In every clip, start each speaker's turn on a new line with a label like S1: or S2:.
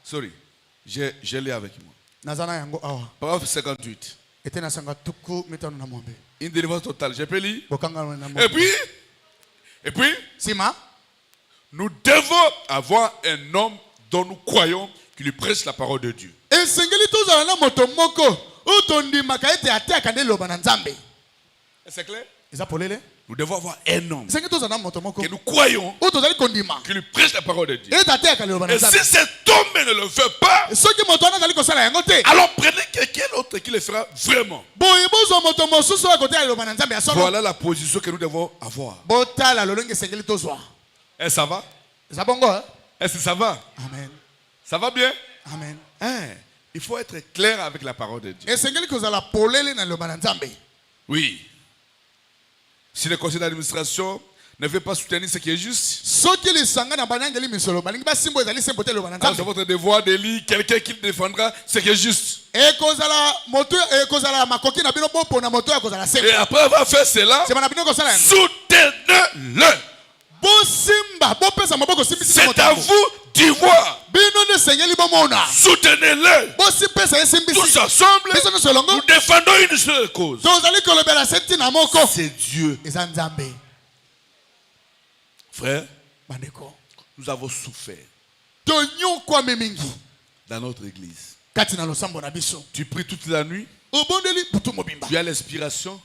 S1: Sorry. Je l'ai avec moi. Paragraphe 58. Une délivrance totale. Je peux lire. Et puis, nous devons avoir un homme dont nous croyons qui lui prêche la parole de Dieu. C'est clair? Nous devons avoir un homme que nous croyons qui lui prêche la parole de Dieu. Et si cet homme ne le fait pas, alors prenez quelqu'un d'autre qui le fera vraiment. Voilà la position que nous devons avoir. Et ça va? Est-ce que ça va?
S2: Amen.
S1: Ça va bien?
S2: Amen.
S1: Il faut être clair avec la parole de Dieu. Oui. Si le conseil d'administration ne veut pas soutenir ce qui est juste, alors c'est votre devoir de lire quelqu'un qui défendra ce qui est juste. Et après avoir fait cela, soutenez-le. C'est à vous d'y voir. Soutenez-le. Tous ensemble, nous défendons une seule cause. C'est Dieu. Frère, nous avons souffert dans notre église. Tu pries toute la nuit. Tu as l'inspiration.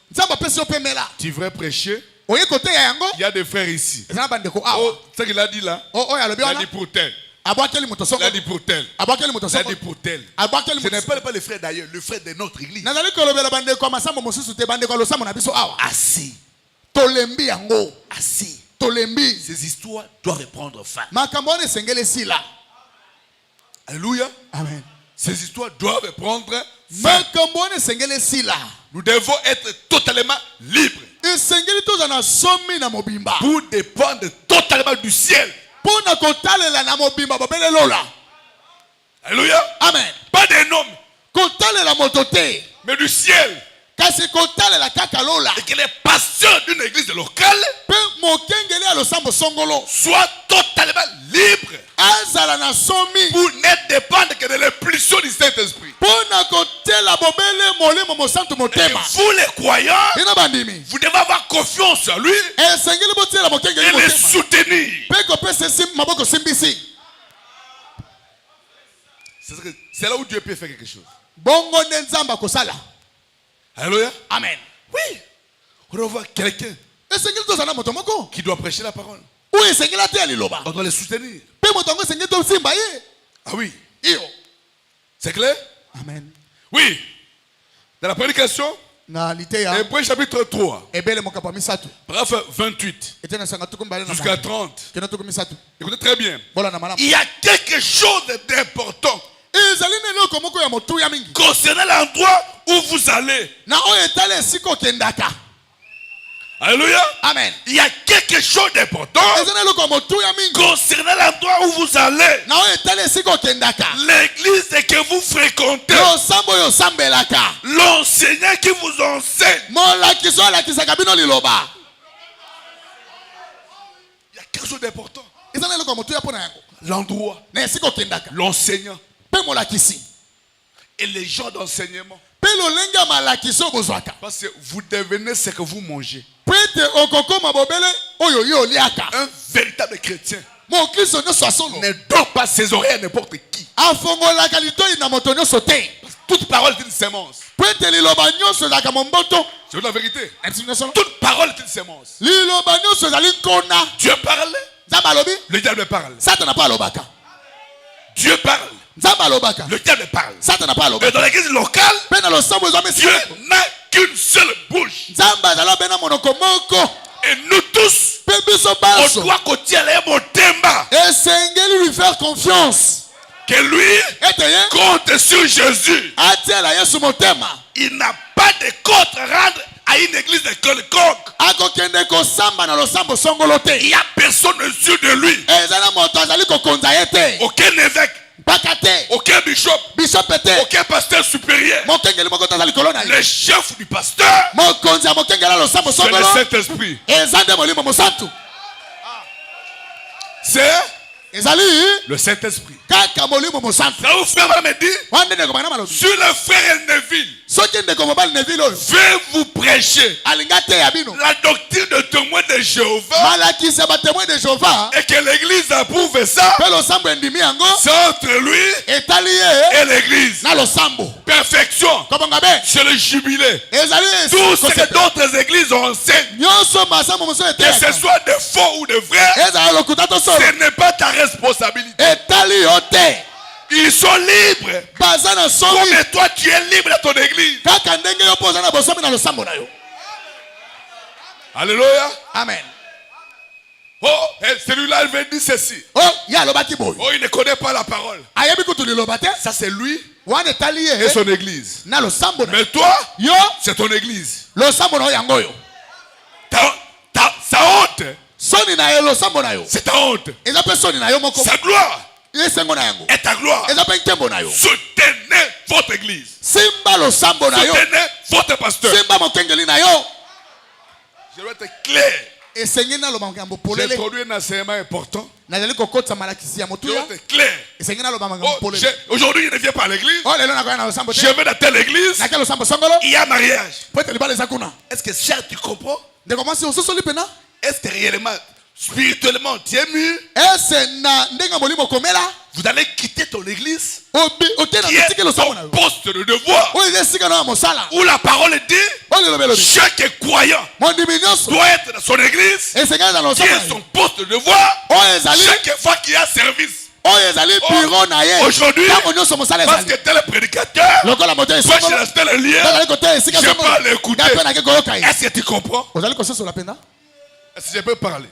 S1: Tu veux prêcher. Il y a des frères ici. Ce qu'il a dit là, il a dit pour tel. Il a dit pour tel. Il a dit pour tel. Je ne parle pas le frère d'ailleurs, le frère de notre église. Assez. Assez. Ces histoires doivent prendre fin. Alléluia.
S2: Amen.
S1: Ces histoires doivent prendre fin. Nous devons être totalement libres pour dépendre totalement du ciel. Alléluia.
S2: Amen.
S1: Pas d'un homme, mais du ciel. Et que les pasteurs d'une église locale soient totalement libres pour ne dépendre que de l'impulsion du Saint-Esprit. Et vous les croyants, vous devez avoir confiance en lui et les soutenir. C'est là où Dieu peut faire quelque chose. Alléluia.
S2: Amen.
S1: Oui. On doit voir quelqu'un qui doit prêcher la parole. On doit les soutenir. Ah oui. C'est clair?
S2: Amen.
S1: Oui. Dans la prédication, Hébreux chapitre 3, paragraphe 28 jusqu'à 30. Écoutez très bien. Il y a quelque chose d'important concernant l'endroit où vous allez. Alléluia.
S2: Amen.
S1: Il y a quelque chose d'important concernant l'endroit où vous allez. L'église que vous fréquentez. L'enseignant qui vous enseigne. Il y a quelque chose d'important. L'endroit. L'enseignant. Et les gens d'enseignement. Parce que vous devenez ce que vous mangez. Un véritable chrétien ne donne pas ses oreilles à n'importe qui. Toute parole est une sémence. C'est la vérité. Toute parole est une sémence. Dieu parle. Le diable parle. Dieu parle. Le diable parle. Mais dans l'église locale, Dieu n'a qu'une seule bouche. Et nous tous, on doit continuer mon thème.
S2: Lui faire confiance.
S1: Que lui compte sur Jésus. Il n'a pas de compte à rendre à une église de quelconque. Il n'y a personne au-dessus de lui. Aucun évêque. Aucun bishop. Aucun pasteur supérieur. Le chef du pasteur, c'est le Saint-Esprit. C'est Le Saint-Esprit. Ça vous frère me dit, sur le frère Neville, je vais vous prêcher la doctrine de témoin de Jéhovah et que l'église approuve ça. C'est entre lui et l'église. Perfection. C'est le jubilé. Tous ces d'autres églises enseignent. Que ce soit de faux ou de vrai, ce n'est pas ta responsabilité. Ils sont libres. Comme toi, tu es libre de ton église. Alléluia.
S2: Amen.
S1: Oh, celui-là, il veut dire ceci.
S2: Oh,
S1: il ne connaît pas la parole. Ça, c'est lui et son église. Mais toi, c'est ton église. Sa honte, c'est ta honte. Sa gloire est ta gloire. Soutenez votre église. Soutenez votre pasteur. Je dois être clair. J'ai introduit un enseignement important. Je dois être clair. Aujourd'hui, je ne viens pas à l'église. Je vais dans telle église. Il y a mariage. Est-ce que cher, tu comprends? Est-ce que réellement, spirituellement, tu es mûr? Vous allez quitter ton église qui est ton poste de devoir, où la parole dit chaque croyant doit être dans son église qui est son poste de devoir chaque fois qu'il y a service. Aujourd'hui, parce que tel prédicateur va chez tel lieu, je ne vais pas l'écouter. Est-ce que tu comprends? Est-ce que je peux parler?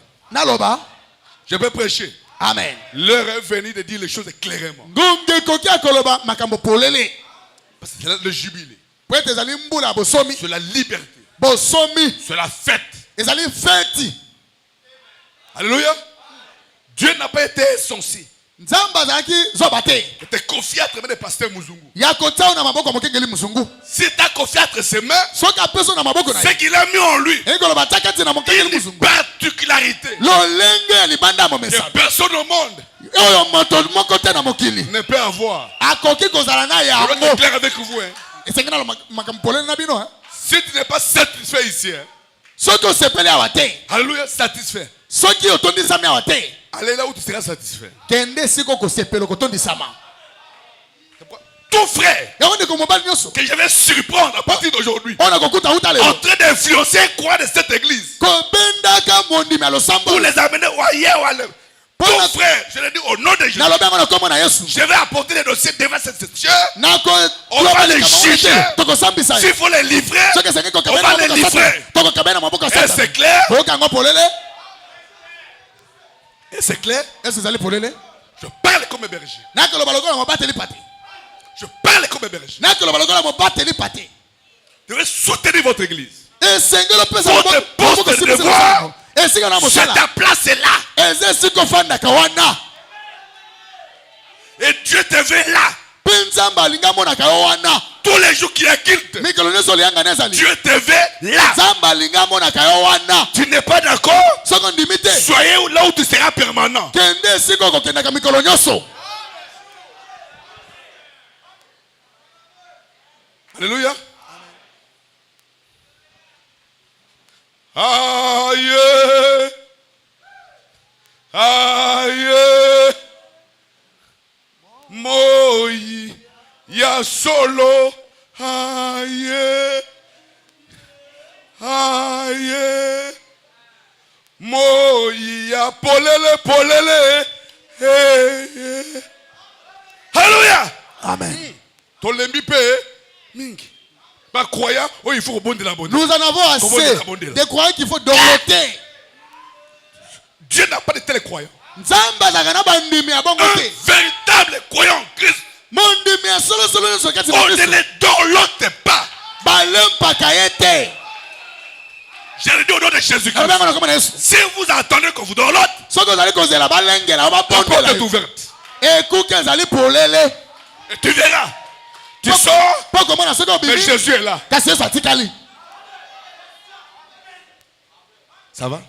S1: Je peux prêcher.
S2: Amen.
S1: L'heure est venue de dire les choses clairement. Parce que c'est le jubilé. C'est la liberté. C'est la fête. Alléluia. Dieu n'a pas été censé. Il était confié à travers le pasteur Muzungu. Si tu as confié entre ses mains, c'est qu'il a mis en lui une particularité que personne au monde ne peut avoir. Je vais être clair avec vous. Si tu n'es pas satisfait ici, alléluia, satisfait. Allez là où tu seras satisfait. Ton frère que je vais surprendre à partir d'aujourd'hui en train d'influencer quoi de cette église pour les amener ailleurs. Ton frère, je le dis au nom de Jésus, je vais apporter les dossiers devant cette section. On va les juger. S'il faut les livrer, on va les livrer. Et c'est clair? Et c'est clair? Je parle comme un berger. Je parle comme un berger. Je vais soutenir votre église. Votre poste de devoir, ta place est là. Et Dieu te veut là. Tous les jours qu'il y a culte, Dieu te veut là. Tu n'es pas d'accord? Soyez là où tu seras permanent. Alléluia. Aïe. Aïe. Moi ya solo. Aïe. Aïe. Moi ya polele. Alléluia.
S2: Amen.
S1: Ton lembi pe mingi. Pas croyant, oh il faut rebondir la bonne.
S2: Nous en avons assez des croyants qu'il faut dorloter.
S1: Dieu n'a pas de tels croyants.
S2: Un
S1: véritable croyant en Christ. On ne les dorlote pas. Je le dis au nom de Jésus-Christ. Si vous attendez qu'on vous dorlote, la porte est ouverte. Et tu verras. Tu sors, mais Jésus est là. Ça va?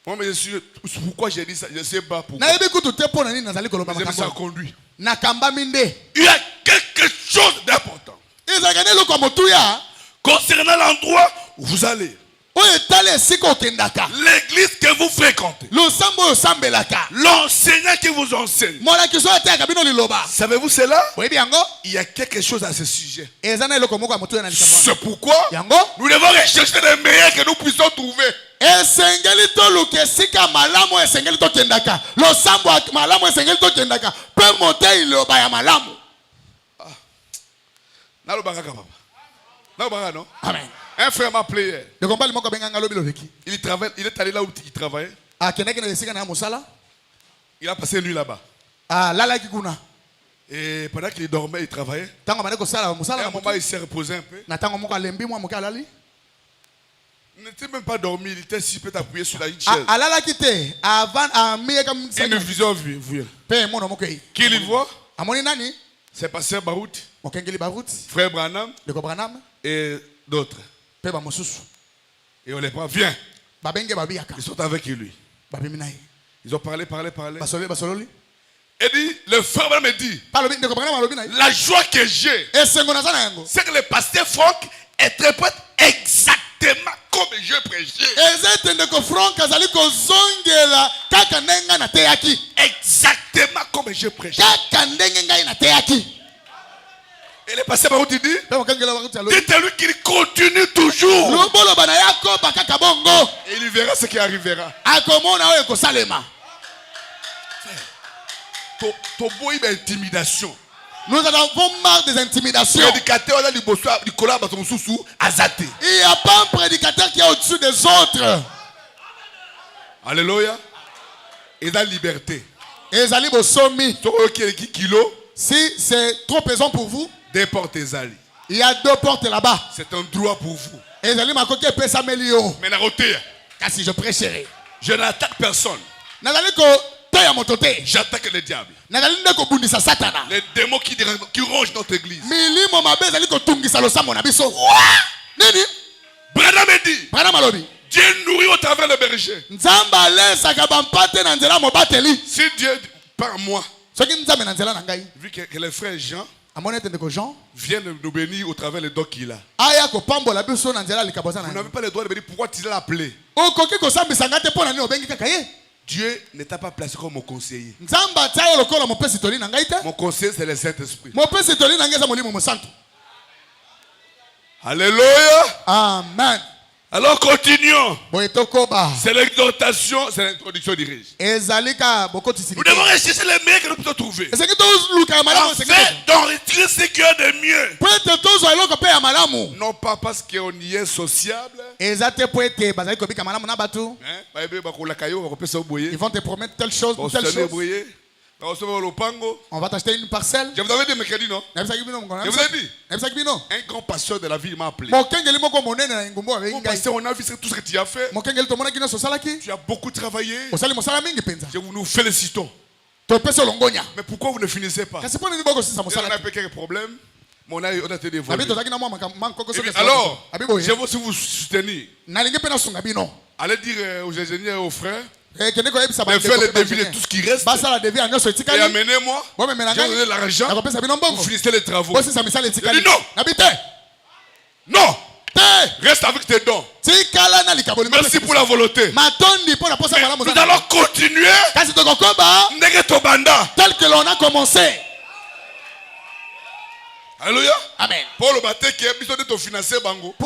S1: Moi, mais je suis, pourquoi j'ai dit ça? Je ne sais pas pourquoi. Mais ça conduit. Il y a quelque chose d'important. Concernant l'endroit où vous allez. L'église que vous fréquentez. L'enseignant qui vous enseigne. Savez-vous cela? Il y a quelque chose à ce sujet. C'est pourquoi nous devons rechercher les meilleurs que nous puissions trouver.
S2: Amen.
S1: Un frère m'a appelé. Il est allé là où il travaillait. Il a passé une nuit là-bas. Et pendant qu'il dormait, il travaillait. Et à un moment, il s'est reposé un peu. Il n'était même pas dormi, il était si peu appuyé sur une chaise. Une vision vue. Qui il voit? C'est Pasteur Barout, Frère Branham et d'autres. Et on les prend, viens. Ils sont avec lui. Ils ont parlé. Et dit, le frère me dit, la joie que j'ai, c'est que le pasteur Franck interprète exactement comme je prêchais. Exactement comme je prêchais. Et le pasteur Barout dit, dites-lui qu'il continue toujours. Et il verra ce qui arrivera. Toboy intimidation.
S2: Nous en avons marre des intimidations. Il n'y a pas un prédicateur qui est au-dessus des autres.
S1: Alléluia. Et dans la liberté.
S2: Si c'est trop pesant pour vous,
S1: deux portes Ezali.
S2: Il y a deux portes là-bas.
S1: C'est un droit pour vous.
S2: Mais
S1: si je prêcherai, je n'attaque personne. J'attaque le diable. Les démons qui rongent notre église. Branham dit, Dieu nourrit au travers le berger. Si Dieu par moi, vu que le frère Jean vient nous bénir au travers le don qu'il a. Vous n'avez pas le droit de bénir. Pourquoi tu l'as appelé? Dieu ne t'a pas placé comme mon conseiller. Mon conseiller, c'est le Saint-Esprit. Alléluia.
S2: Amen.
S1: Alors continuons. C'est l'exhortation, c'est l'introduction du riche. Nous devons rechercher les meilleurs que nous pouvons trouver. En fait, d'en retirer ce qu'il y a de mieux. Non pas parce qu'on y est sociable.
S2: Ils vont te promettre telle chose ou telle chose. On va t'acheter une parcelle.
S1: Je vous avais dit mercredi, non? Je vous ai dit. Un grand pasteur de la ville m'a appelé. Mon pasteur, on a vu tout ce que tu as fait. Tu as beaucoup travaillé. Je vous nous félicitons. Mais pourquoi vous ne finissez pas? On a quelques problèmes. Mais on a été dévoilé. Alors, je veux aussi vous soutenir. Allez dire aux ingénieurs et aux frères. Mais faites le devis de tout ce qui reste. Et amenez-moi. Je vais vous donner l'argent. Vous finissez les travaux. Il dit non. Non. Reste avec tes dons. Merci pour la volonté. Nous allons continuer.
S2: Tel que l'on a commencé.
S1: Alléluia.
S2: Amen.
S1: Pour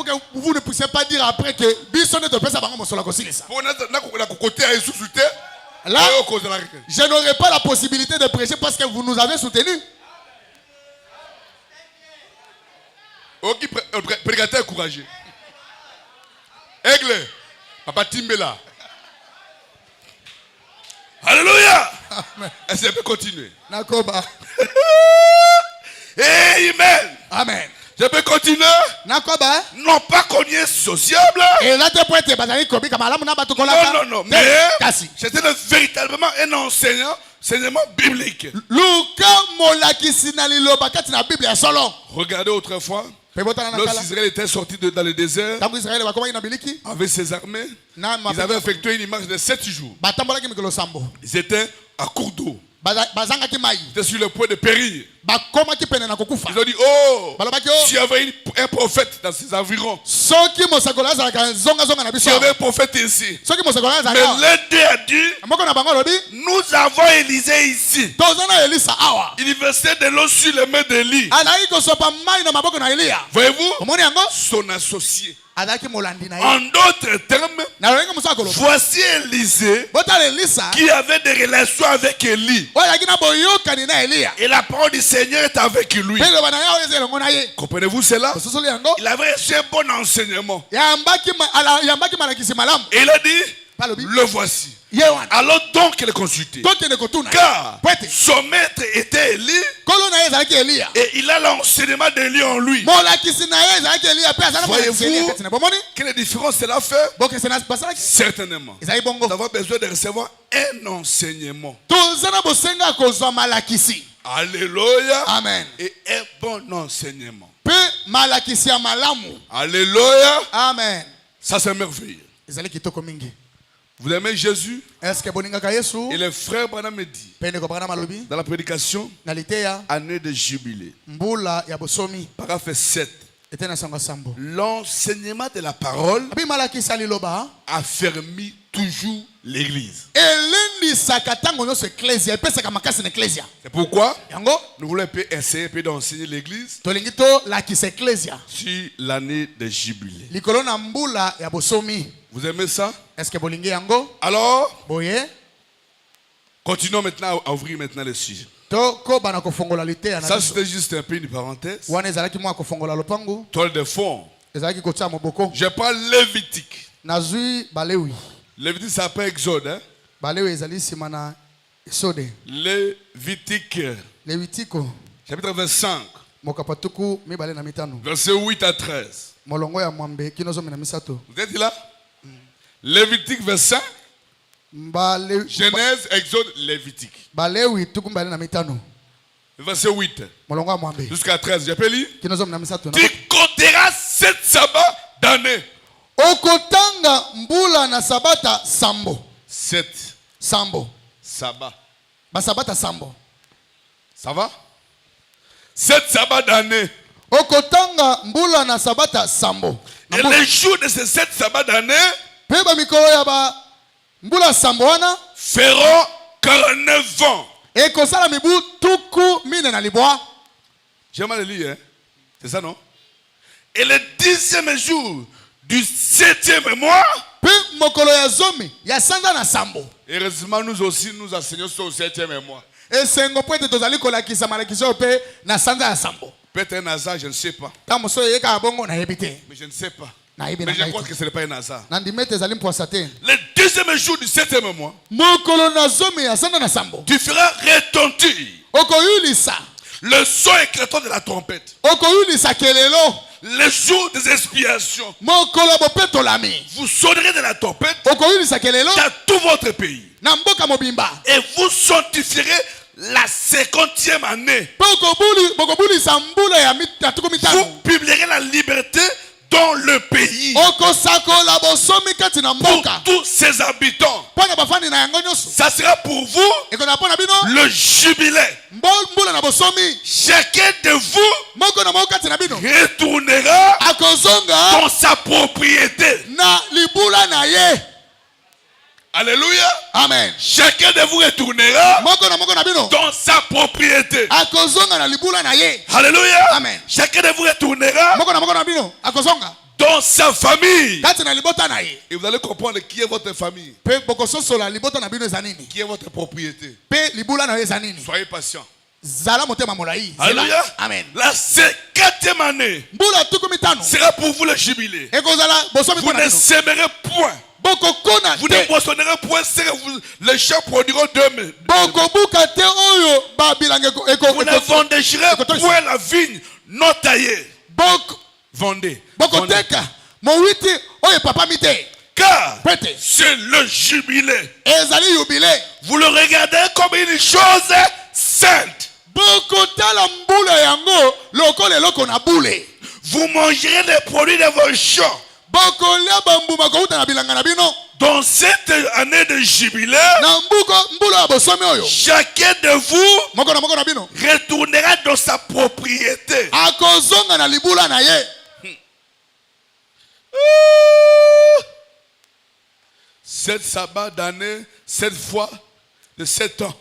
S1: que
S2: vous ne puissiez pas dire après que là, je n'aurai pas la possibilité de prêcher parce que vous nous avez soutenus.
S1: Prédicateur courageux. Aigle. Papa Timbela. Alléluia. Est-ce que je peux continuer? Amen.
S2: Amen.
S1: Je peux continuer? Non pas qu'on y est sociable. Non. Mais c'était véritablement un enseignement biblique. Regardez autrefois.
S2: Lorsque Israël était sorti dans le désert avec ses armées, ils avaient effectué une marche de 7 jours. Ils étaient à court d'eau. Ils étaient sur le point de périr. Ils ont dit, oh, s'il y avait un prophète dans ces environs, s'il y avait un prophète ici, mais l'un d'eux a dit, nous avons Élisée ici. Il versait de l'eau sur les mains d'Élie. Voyez-vous, son associé. En d'autres termes, voici Élisée qui avait des relations avec Élie. Et la parole du Seigneur est avec lui. Comprenez-vous cela? Il avait reçu un bon enseignement. Et il a dit, le voici. Alors donc il est consulté. Car son maître était Élie. Et il a l'enseignement d'Élie en lui. Voyez-vous quelle différence cela fait? Certainement. Nous avons besoin de recevoir un enseignement. Alléluia.
S1: Amen.
S2: Et un bon enseignement.
S1: Alléluia. Amen.
S2: Ça c'est merveilleux. Vous aimez Jésus? Et le frère Branham me dit dans la prédication, année de jubilé, paragraphe 7, l'enseignement de la parole affermit toujours l'église. C'est pourquoi nous voulons essayer un peu d'enseigner l'église sur l'année de jubilé. Vous aimez ça? Alors, continuons maintenant à ouvrir maintenant le sujet. Ça c'était juste un peu une parenthèse. Toile de fond. Je parle Lévitique. Lévitique ça s'appelle Exode. Hein? Lévitique. Chapitre 25. Verset 8 à 13. Vous êtes là? Lévitique 25. Genèse, Exode, Lévitique. Verset 8. Jusqu'à 13. J'ai pas lu. Tu compteras 7 sabbats d'année.
S1: Okotanga mbula na sabata sambo.
S2: 7
S1: sambo.
S2: Sabbat.
S1: Basabata sambo.
S2: Ça va? 7 sabbats d'année.
S1: Okotanga mbula na sabata sambo.
S2: Et les jours de ces 7 sabbats d'année feront 49 ans.
S1: Et kosala mibu tuku mine na libwa.
S2: J'ai mal lu, hein? C'est ça, non? Et le 10e jour du 7e mois. Heureusement, nous aussi, nous enseignons sur le 7e mois. Peut-être un hasard, je ne sais pas. Mais je ne sais pas. Mais je crois que ce n'est pas un hasard. Le 10e jour du 7e mois, tu feras retentir le son éclatant de la trompette. Le jour des expiations. Vous sonnerez de la trompette dans tout votre pays. Et vous sanctifierez la 50e année. Vous publierez la liberté dans le pays pour tous ses habitants. Ça sera pour vous le jubilé. Chacun de vous retournera dans sa propriété. Alléluia.
S1: Amen.
S2: Chacun de vous retournera dans sa propriété. Alléluia.
S1: Amen.
S2: Chacun de vous retournera dans sa famille. Et vous allez comprendre qui est votre famille. Qui est votre propriété. Soyez patient. Alléluia.
S1: Amen.
S2: La 50e année sera pour vous le jubilé. Vous ne sèmerez point. Vous ne poissonnerez point, les champs produiront deux. Vous ne vendagerez point la vigne non taillée. Vendez. Car c'est le jubilé. Vous le regardez comme une chose vous mangerez les produits de vos champs. Dans cette année de jubilé, chacun de vous retournera dans sa propriété. Cette sabbat d'année, 7 fois de 7 ans.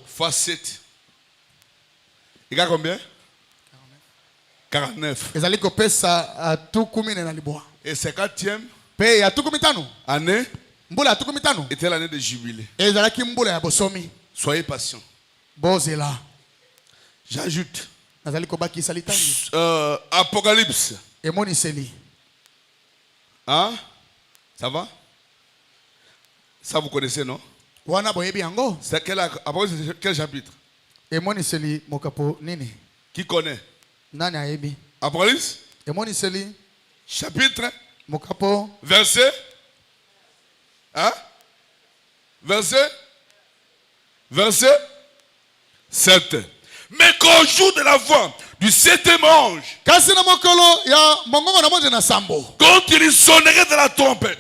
S2: Fois 7. Il y a combien? 49. Et 50e année était l'année de jubilé. Soyez patients. J'ajoute Apocalypse. Hein? Ça va? Ça vous connaissez, non? C'est quel chapitre? Qui connaît? Apocalypse? Chapitre? Verset? Hein? Verset? 7. Mais qu'au jour de la voix du 7e ange, quand il sonnerait de la trompette,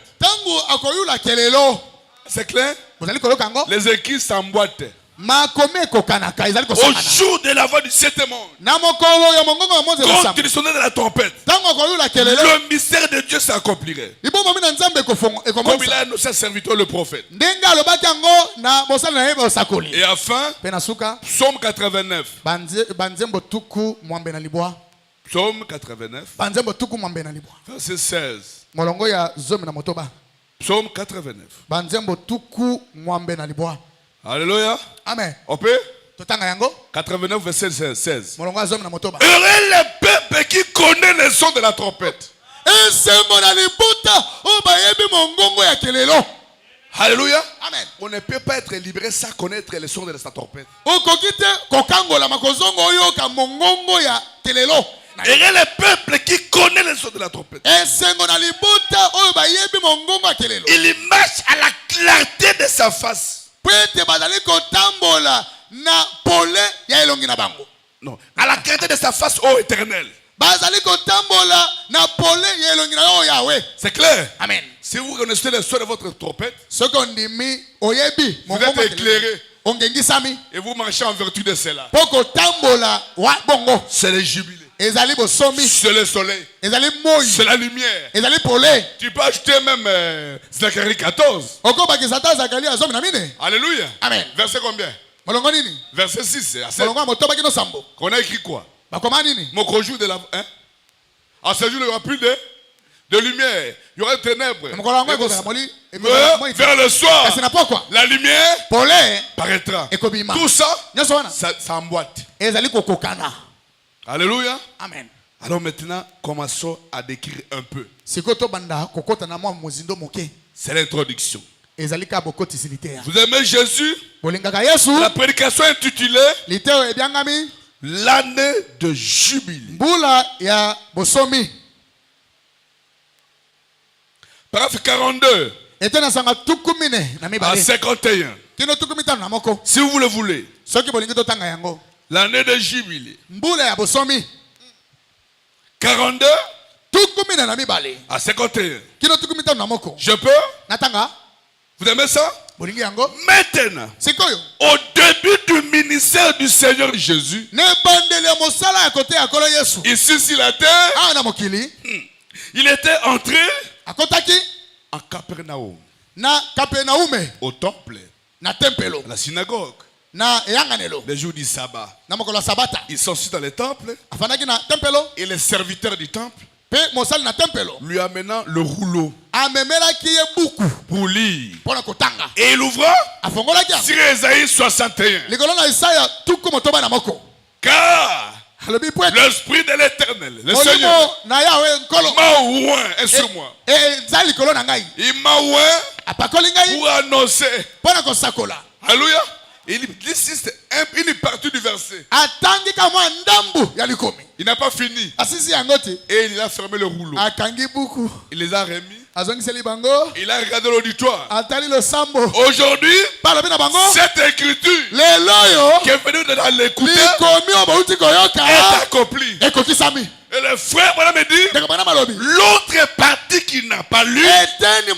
S2: c'est clair? Les équipes s'emboîtent. Au jour de la voix du 7e ange, quand il sonnait de la trompette, le mystère de Dieu s'accomplirait. Comme il a annoncé à serviteur le prophète. Et enfin, Psaume 89. Psaume 89. Verset 16. Psaume 89. Alléluia.
S1: Amen.
S2: On peut? 89 verset 16. Heureux le peuple qui connaît le son de la trompette. Alléluia.
S1: Amen.
S2: On ne peut pas être libéré sans connaître le son de sa trompette. Et le peuple qui connaît le son de la trompette. Il marche à la clarté de sa face. Non, à la clarté de sa face, ô éternel. C'est clair.
S1: Amen.
S2: Si vous connaissez le son de votre trompette,
S1: vous
S2: êtes éclairé. Et vous marchez en vertu de cela. C'est le jubilé. C'est le soleil. C'est la lumière. Tu peux acheter même Zacharie 14. Alléluia.
S1: Amen.
S2: Verset combien? Verset 6 à 7. Qu'on a écrit quoi? Mon jour de la... Hein? À ce jour, il n'y aura plus de lumière. Il y aura des ténèbres. Vers le soir, la lumière paraîtra. Tout ça emboîte. Alléluia.
S1: Amen.
S2: Alors maintenant, commençons à décrire un peu. C'est l'introduction. Vous aimez Jésus? La prédication est intitulée l'année de jubilé. Paragraphe 42 à 51. Si vous le voulez. L'année de jubilé. 42 à 51. Je peux? Vous aimez ça? Maintenant, au début du ministère du Seigneur Jésus, ici sur la terre, il était entré en Capernaum, au temple, à la synagogue, les jours du sabbat. Ils sont dans le temple et les serviteurs du temple lui amenant le rouleau pour lire. Et il ouvra sur Ésaïe 61. Car l'esprit de l'Éternel, le Seigneur, m'a oint et sur moi. Il m'a oint pour annoncer. Alléluia. Il dit une partie du verset. Il n'a pas fini. Et il a fermé le rouleau. Il les a remis Il a regardé l'auditoire. Aujourd'hui, cette écriture qui est venue dans l'écouter est accomplie. Et le frère me dit, l'autre partie qui n'a pas lu ne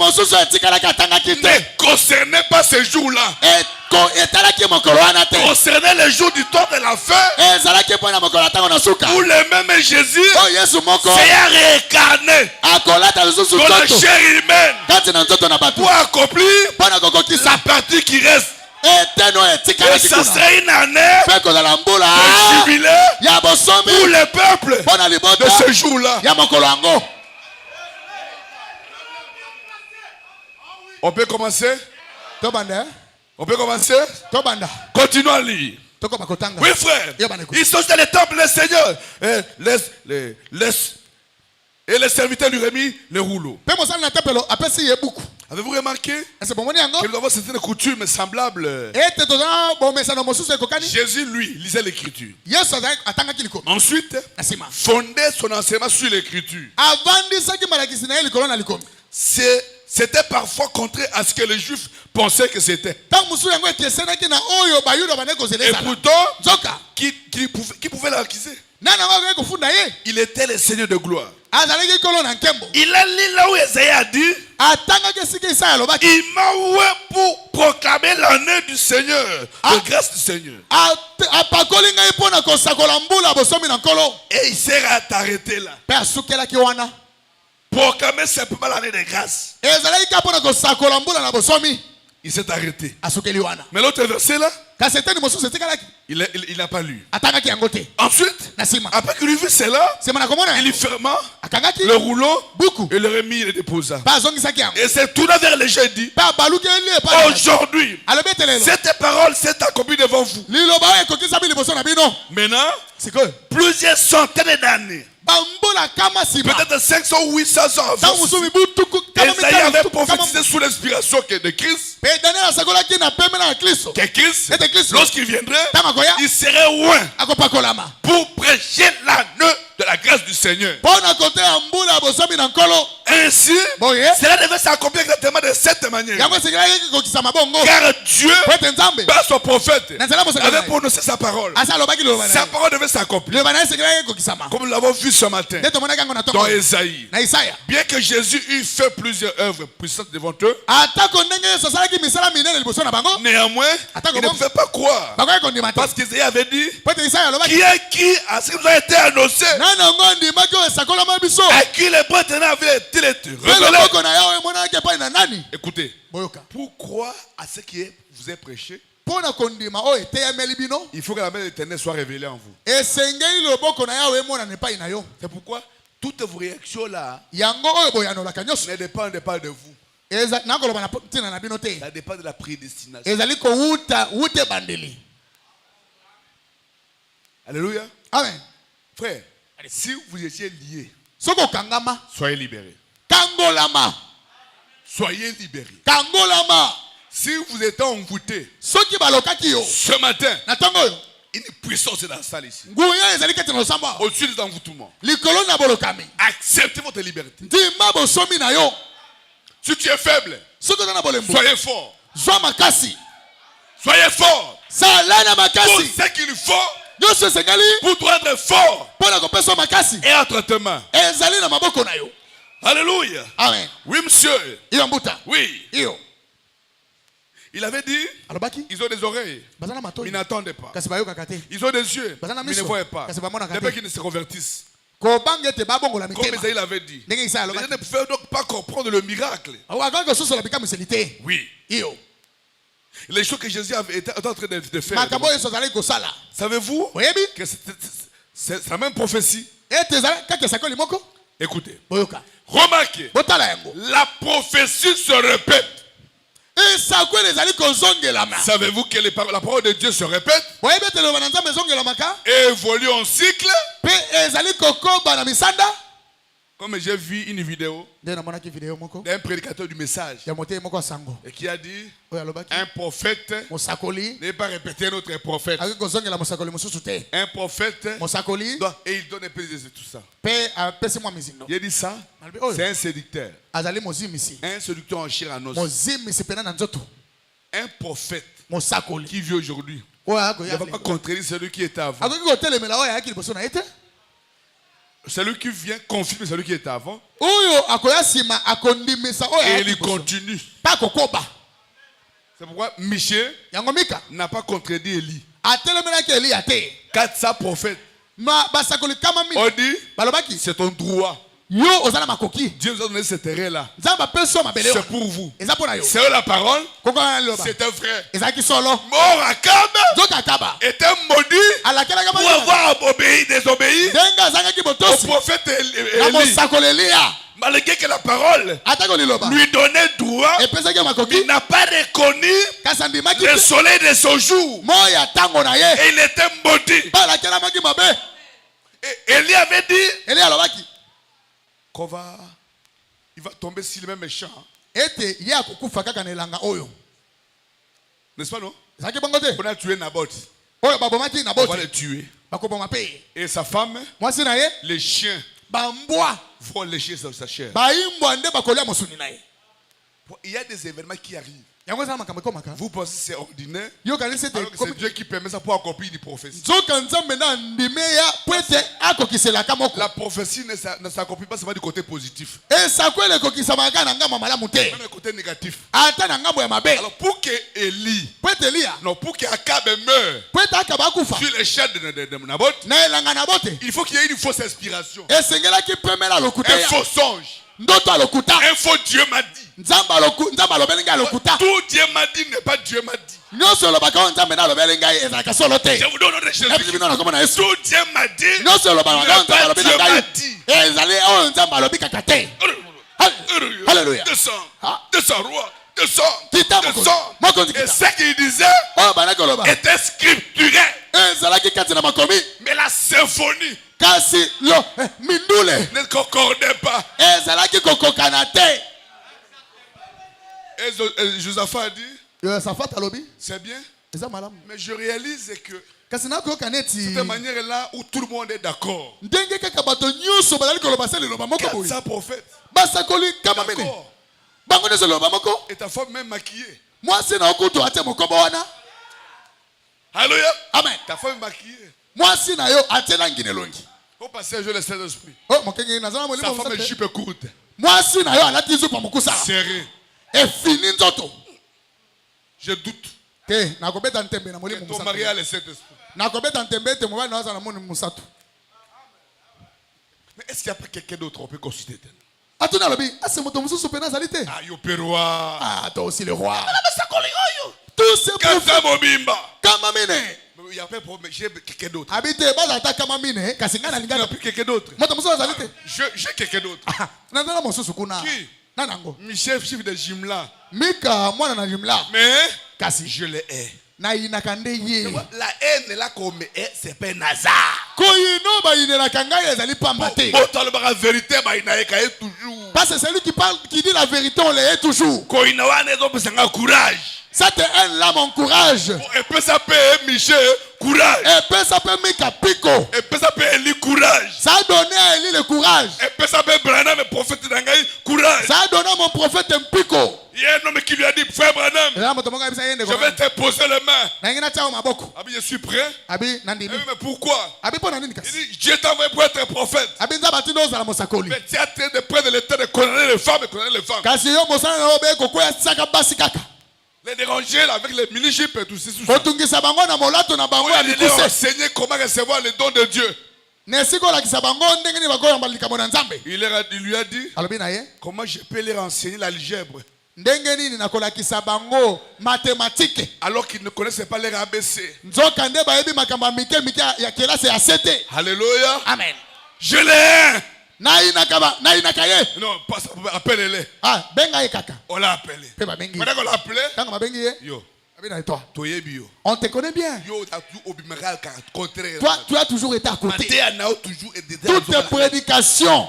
S2: concernait pas ce jour-là. Concernait le jour du temps de la fin, où le même Jésus s'est réincarné dans la chair humaine pour accomplir la partie qui reste. Et ça serait une année de jubilé pour le peuple de ce jour-là. On peut commencer? On peut commencer? Continuons à lire. Oui, frère. Ils sont dans le temple, le Seigneur. Et les serviteurs lui remis le rouleau. Avez-vous remarqué que nous avons certaines coutumes semblables? Jésus, lui, lisait l'écriture. Ensuite, fondait son enseignement sur l'écriture. C'était parfois contraire à ce que les Juifs pensaient que c'était. Et pourtant, qui pouvait l'accuser? Il était le Seigneur de gloire. Il a lu là où Isaïe a dit, il m'a oué pour proclamer l'année du Seigneur, la grâce du Seigneur. Et il s'est arrêté là. Proclamer simplement l'année de grâce. Il s'est arrêté. Mais l'autre verset là, il n'a pas lu. Ensuite, après qu'il eut vu cela, il y ferma le rouleau et le remit et le déposa. Et c'est tourné vers les gens et dit, aujourd'hui, cette parole s'est accomplie devant vous. Maintenant, plusieurs centaines d'années, peut-être 500 ou 800 ans avant, Isaïe avait prophétisé sous l'inspiration de Christ. Que Christ, lorsqu'il viendrait, il serait loin pour prêcher l'année de la grâce du Seigneur. Ainsi, cela devait s'accomplir exactement de cette manière. Car Dieu, par son prophète, avait prononcé sa parole. Sa parole devait s'accomplir. Comme nous l'avons vu ce matin dans Isaïe. Bien que Jésus eût fait plusieurs œuvres puissantes devant eux, néanmoins, il ne pouvait pas croire. Parce qu'Isaïe avait dit, qui est qui à ce qui nous a été annoncé, à qui le prêtre avait-il été révélé? Écoutez, pour croire à ce qui vous est prêché, il faut que la main de l'Éternel soit révélée en vous. C'est pourquoi toutes vos réactions là ne dépendent pas de vous. Ça dépend de la prédestination. Alléluia.
S1: Amen.
S2: Frère, si vous étiez liés, soyez libérés. Soyez libérés. Si vous êtes envoûtés, ce matin, une puissance est dans la salle ici. Au-dessus des envoûtements. Acceptez votre liberté. Si tu es faible, soyez fort. Soyez fort. Tout ce qu'il faut pour toi être fort et entre tes mains. Alléluia.
S1: Amen.
S2: Oui, monsieur. Oui. Il avait dit, ils ont des oreilles, mais ils n'entendent pas. Ils ont des yeux, mais ils ne voient pas. Depuis qu'ils ne se convertissent. Comme Isaïe l'avait dit, les gens ne pouvaient donc pas comprendre le miracle. Oui. Les choses que Jésus était en train de faire. Savez-vous que c'est la même prophétie? Écoutez. Remarquez. La prophétie se répète. Savez-vous que la parole de Dieu se répète et évolue en cycle? Comme j'ai vu une vidéo d'un prédicateur du message et qui a dit un prophète n'est pas répéter un autre prophète. Un prophète doit, et il donne un peu de tout ça. Il a dit ça, c'est un séducteur. Un séducteur en chair en os. Un prophète qui vit aujourd'hui. Il ne va pas contredire celui qui était avant. Celui qui vient confirme celui qui était avant. Et il continue. C'est pourquoi Michel n'a pas contredit Élie. Quand ça prophète, on dit c'est ton droit. Dieu nous a donné ce terrain-là. C'est pour vous. C'est la parole. C'est un frère. Mort Akab était maudit pour avoir désobéi au prophète Élie. Malgré que la parole lui donnait droit, il n'a pas reconnu le soleil de son jour. Et il était maudit. Et Élie avait dit il va tomber sur le même méchant. N'est-ce pas, non? On a tué Naboth. On va le tuer. Et sa femme, les chiens vont lécher sa chair. Il y a des événements qui arrivent. Vous pensez que c'est ordinaire? Alors que c'est Dieu qui permet ça pour accomplir une prophétie. La prophétie ne s'accomplit pas seulement du côté positif, même du côté négatif. Alors pour que Élie, non, pour qu'Akab meure sur les chaînes de Naboth, il faut qu'il y ait une fausse inspiration, un faux songe. Un faux Dieu m'a dit. Tout Dieu m'a dit n'est pas Dieu m'a dit. Je vous donne un Jésus. Tout Dieu m'a dit n'est pas Dieu m'a dit. Alléluia. Descends, roi. Descends. Et ce qu'il disait était scripturé. Mais la symphonie ne concordait pas. Et Josaphat a dit, c'est bien, mais je réalise que cette manière-là où tout le monde est d'accord, 400 prophètes, et ta femme même maquillée. Alléluia. Amen. Ta femme est maquillée. Au passage, je laisse l'esprit. Sa femme est jupe courte. Serré. Je doute. Que ton mari a laissé l'esprit. Mais est-ce qu'il n'y a pas quelqu'un d'autre on peut consulter? Ah,
S3: toi aussi le roi.
S2: Tous ces prophètes. Il n'y a pas de problème, j'ai quelqu'un d'autre. Tu n'as plus quelqu'un d'autre. J'ai quelqu'un d'autre. Qui? Michel, chef de Jimla. Mais je le hais. La haine là comme est, c'est pas un hasard. La vérité,
S3: parce que c'est celui qui parle, qui dit la vérité, on le hait toujours. Ça te haine là mon courage.
S2: Et puis ça peut Michel courage.
S3: Et puis ça peut Mika Pico.
S2: Et puis ça peut Eli courage.
S3: Ça a donné à Eli le courage.
S2: Et puis ça peut Branham le prophète d'Angaï courage.
S3: Ça a donné à mon prophète un Pico.
S2: Il y a un homme qui lui a dit frère Branham, je vais te poser les mains. Abi, je suis prêt.
S3: Abi,
S2: mais pourquoi?
S3: Abi,
S2: il dit Dieu t'a envoyé pour être prophète. Mais tu es en train de prendre le temps de condamner les femmes et condamner les femmes. Les déranger là, avec les mini-jupes et tout ça. Il leur enseigner comment recevoir les dons de Dieu. Il lui a dit comment je peux leur enseigner l'algèbre alors qu'ils ne connaissaient pas les ABC. Alléluia.
S3: Amen.
S2: Je l'ai.
S3: Non,
S2: appelle-les.
S3: Ah,
S2: on l'a appelé. Maintenant qu'on l'a appelé, yo.
S3: On te connaît bien. Toi, tu as toujours été à côté. Toutes tes prédications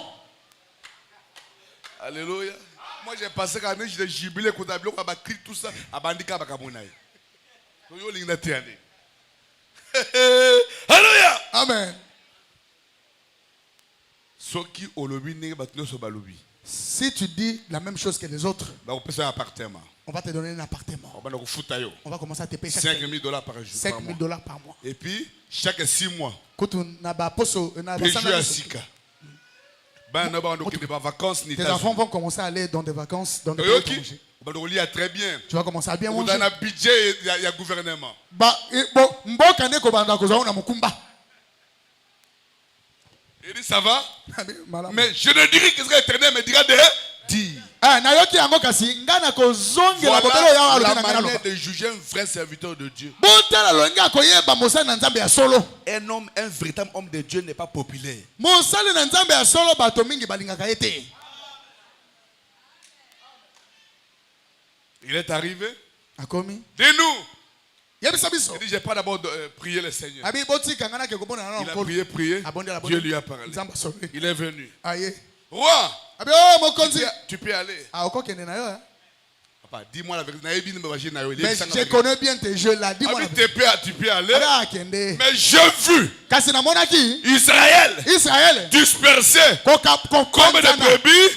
S2: Alléluia. Moi j'ai passé quand j'ai jubilé quand on a écrit tout ça à Bandika Bakamonaï. Alléluia.
S3: Amen. Si tu dis la même chose que les autres, on va te donner un appartement. On va commencer à te payer
S2: 5 000 $ par jour.
S3: 5 000 $ par mois.
S2: Et puis, chaque 6 mois,
S3: tes enfants vont commencer à aller dans des vacances. Dans des
S2: très bien.
S3: Tu vas commencer à bien manger.
S2: Dans un budget, il y a gouvernement. Il dit ça va. Mais je ne dirai que ce que l'Éternel me dira de dire. Voilà la manière de juger un vrai serviteur de Dieu. Un homme, un véritable homme de Dieu n'est pas populaire. Il est arrivé. Dis-nous. Il dit, j'ai pas d'abord prié le Seigneur. Il a prié. Dieu lui a parlé. Il est venu. Roi, tu peux aller. Papa, dis-moi la vérité.
S3: Mais je connais bien tes jeux là. Dis-moi la vérité.
S2: Tu peux aller. Mais j'ai vu Israël dispersé comme des brebis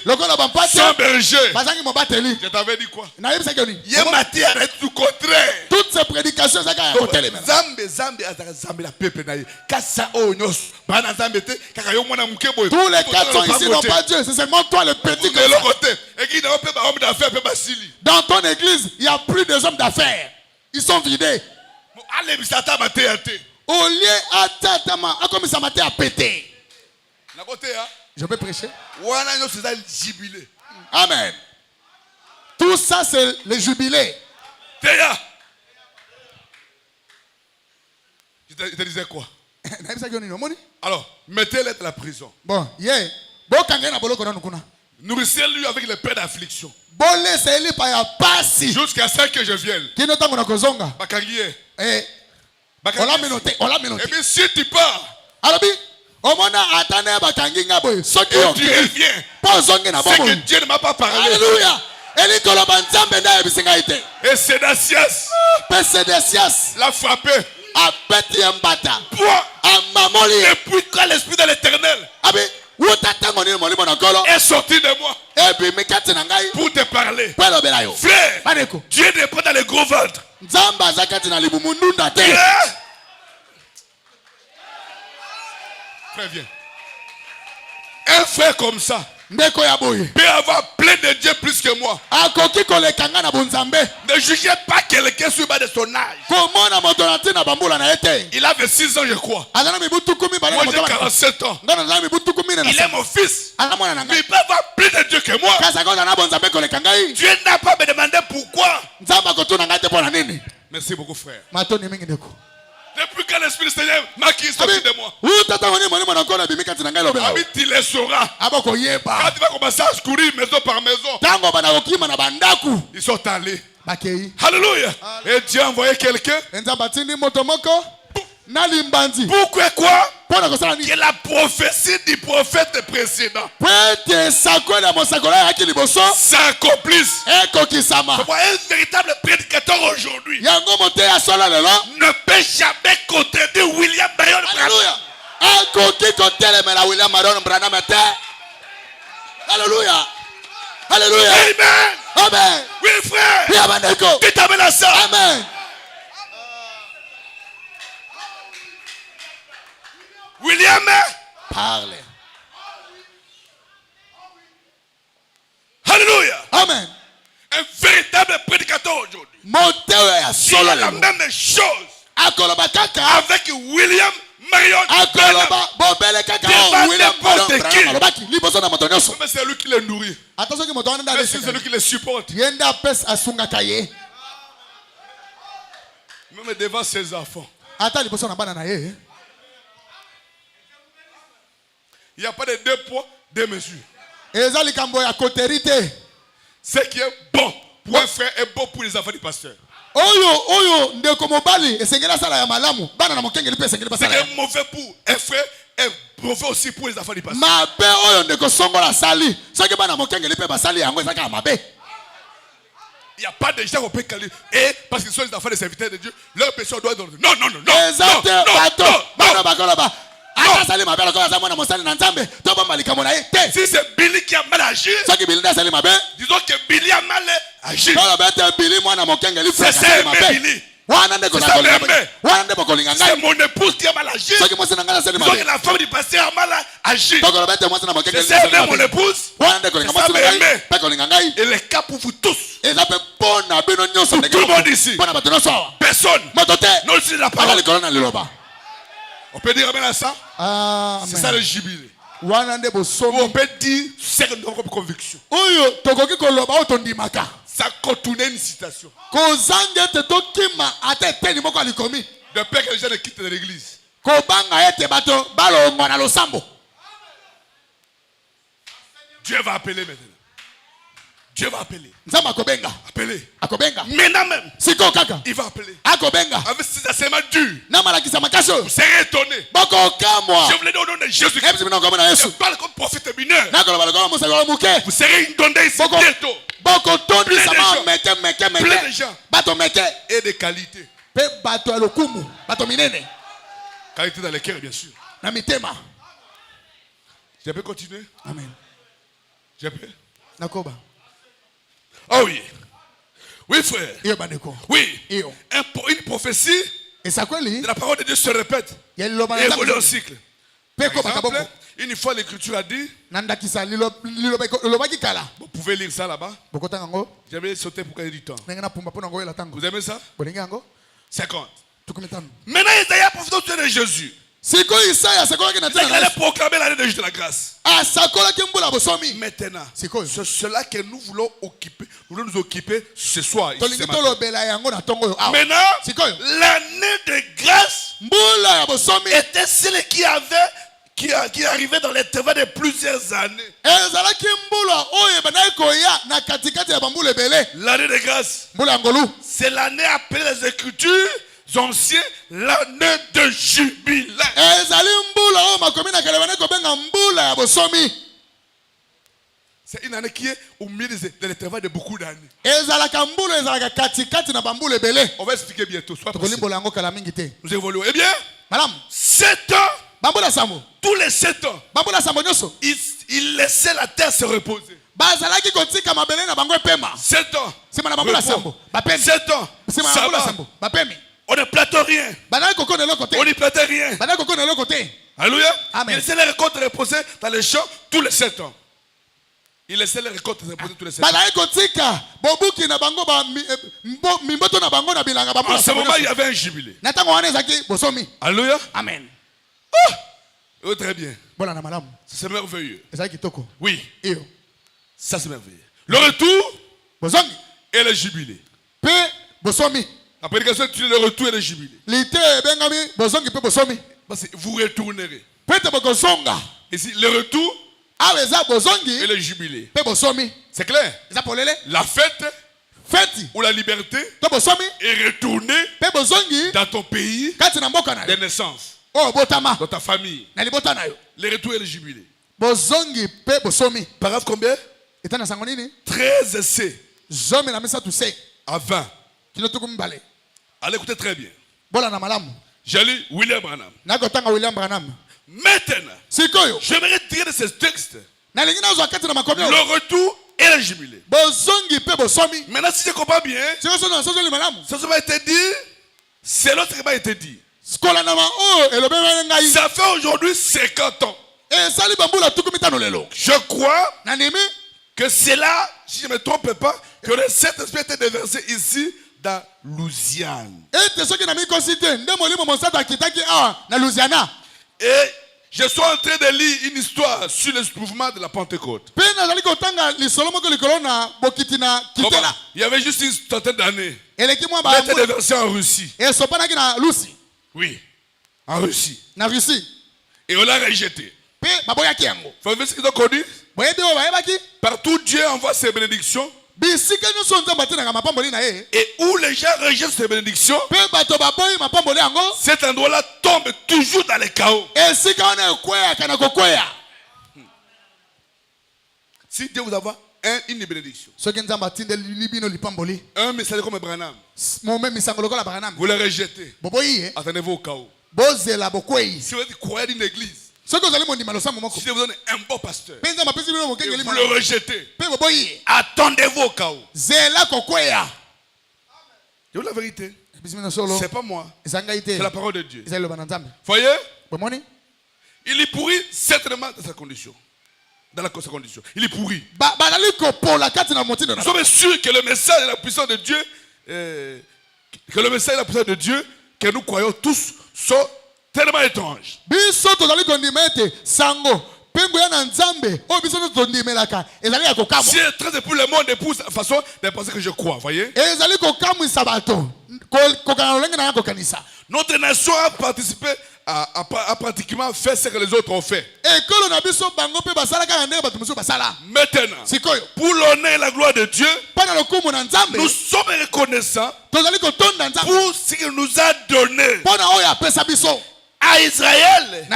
S2: sans berger. Je t'avais dit quoi? Il y a matière à tout contraire.
S3: Toutes ces prédications, c'est quand tous les 400 ici n'ont pas Dieu. C'est seulement toi le petit. Dans ton église, il n'y a plus de hommes d'affaires. Ils sont vidés. Au lieu à comme ça m'a à péter. Je peux prêcher. Amen. Tout ça, c'est le jubilé.
S2: Je te disais quoi? Alors, mettez-les dans la prison.
S3: Bon,
S2: nourrissez-lui avec le pain d'affliction.
S3: Jusqu'à
S2: ce que je vienne.
S3: On l'a menotté.
S2: Et bien si tu pars,
S3: et
S2: tu reviens, c'est que Dieu ne m'a pas parlé.
S3: Alléluia.
S2: Et Sédécias l'a frappé. Depuis quand l'esprit de l'Éternel est sorti de moi pour te parler. Frère, Dieu n'est pas dans les gros ventres. Très bien. Un frère comme ça peut avoir plein de Dieu plus que moi. Ne jugez pas quelqu'un sur le bas de son âge. Il avait 6 ans, je crois. Moi, j'ai 47 ans. Il est mon fils. Mais il peut avoir plus de Dieu que moi. Dieu n'a pas me demandé pourquoi. Merci beaucoup, frère. Depuis que l'Esprit du Seigneur m'a sorti de moi, il le saura. Quand il va commencer à courir maison par maison, ils sont allés. Alléluia. Et Dieu a envoyé quelqu'un. Pourquoi quoi? Que la prophétie du prophète précédent s'accomplisse. Un véritable prédicateur aujourd'hui ne peut jamais contredire William Marion Branham.
S3: Alléluia.
S2: Alléluia. Amen.
S3: Amen.
S2: Oui, frère. Tu t'amènes à ça.
S3: Amen.
S2: William,
S3: parle.
S2: Alléluia.
S3: Amen.
S2: Un véritable prédicateur aujourd'hui. Il a la même chose avec William Marion mais c'est lui qui le nourrit. Mais c'est lui qui le supporte. Même devant ses enfants. Il n'y a pas de 2 poids, 2 mesures. Ce qui est bon pour un frère est bon pour les enfants du pasteur.
S3: Oyo ndeko mobali esengela sala ya malamu bana na mokengeli pe esengeli basala.
S2: C'est mauvais pour un frère et mauvais aussi pour les enfants du passé.
S3: Mabe oyo ndeko songola sali. Soki bana mokengeli pe basali yango ezaka mabe.
S2: Il n'y a pas de gens qui peuvent caler. Et parce qu'ils sont les enfants des serviteurs de Dieu, leur péché doit être. Non.
S3: Exact.
S2: Si c'est Billy qui a mal agi, disons que Billy a mal agi. C'est ça, Billy. C'est mon épouse qui a mal agi. Disons que la femme du pasteur a mal agi. C'est ça, mon épouse. Et les cas pour vous tous. Pour tout le monde ici. Personne. Non, c'est la parole. On peut dire amen à ça? C'est ça le jubilé. On peut dire c'est notre conviction. Ça contourne une citation. De peur que les gens ne quittent l'église. Dieu va appeler maintenant. Dieu va appeler. Appeler. Maintenant même. Il va appeler. Avec ses enseignements durs. Vous serez étonnés. Je vous l'ai dit au nom de Jésus. Je parle comme prophète mineur. Vous serez inondés ici bientôt. Plein de gens. Et de qualité. Qualité dans les cœurs, bien sûr. Je peux continuer?
S3: Amen.
S2: Je peux?
S3: Nakoba.
S2: Oh oui. Oui, frère. Oui. Une prophétie de la parole de Dieu se répète. Et évolue en cycle. Par exemple, une fois l'écriture a dit, vous pouvez lire ça là-bas. J'avais sauté pour gagner du temps. Vous aimez ça? 50. Maintenant, Isaïe prophétise de Jésus. Il allait proclamer l'année de la grâce. Maintenant, c'est cela que nous voulons occuper. Nous voulons nous occuper ce soir. Maintenant, l'année de grâce était celle qui arrivait dans l'intervalle de plusieurs années. L'année de grâce, c'est l'année appelée les Écritures anciens, l'année de jubilé. C'est une année qui est au milieu de l'intervalle de beaucoup d'années. On va expliquer bientôt. Nous évoluons. Eh bien, 7 ans, tous les 7 ans, il laissait la terre se reposer. 7 ans, 7 ans, on ne plante rien. On n'y plante rien. Alléluia. Il laissait les récoltes reposer dans les champs tous les 7 ans. Il laissait les récoltes reposer tous les 7 ans. En ce moment, il y avait un jubilé. Alléluia.
S3: Amen.
S2: Oh, très bien. C'est merveilleux. Oui. Ça, c'est merveilleux. Le retour et le jubilé. La prédication est le retour et le jubilé. Vous retournerez. Ici, le retour et le jubilé. C'est clair? La fête ou la liberté est retournée dans ton pays de naissance, dans ta famille. Le retour et le jubilé. Paragraphe combien? 13C à 20. Allez, écoutez très bien. J'ai lu William Branham. Maintenant, j'aimerais tirer de ce texte le retour et le jubilé. Maintenant, si je comprends bien, ça m'a été dit, c'est l'autre qui m'a été dit. Ça fait aujourd'hui 50 ans. Je crois que c'est là, si je ne me trompe pas, que le Saint-Esprit était déversé ici dans Louisiane. Et je suis en train de lire une histoire sur le mouvement de la Pentecôte. Il y avait juste une centaine d'années. Il était déversé en Russie. Oui, en Russie. Et on l'a rejeté. Vous savez ce qu'ils ont connu? Partout Dieu envoie ses bénédictions, Et où les gens rejettent ces bénédictions, cet endroit-là tombe toujours dans les chaos. Si Dieu vous a une bénédiction, un message comme Branham, vous le rejetez, attendez-vous au chaos. Si vous croyez d'une église, si vous donnez un bon pasteur, et vous le rejetez, attendez-vous au chaos. C'est la vérité. C'est pas moi. C'est la parole de Dieu. Voyez? Il est pourri certainement dans sa condition. Dans sa condition. Il est pourri. Nous sommes sûrs que le message et la puissance de Dieu, que le message et la puissance de Dieu, que nous croyons tous, sont tellement étranges. Si est très pour le monde épouse la façon de penser que je crois, voyez? Notre nation a participé a pratiquement fait ce que les autres ont fait. Maintenant, pour l'honneur et la gloire de Dieu, nous sommes reconnaissants pour ce qu'il nous a donné. À Israël,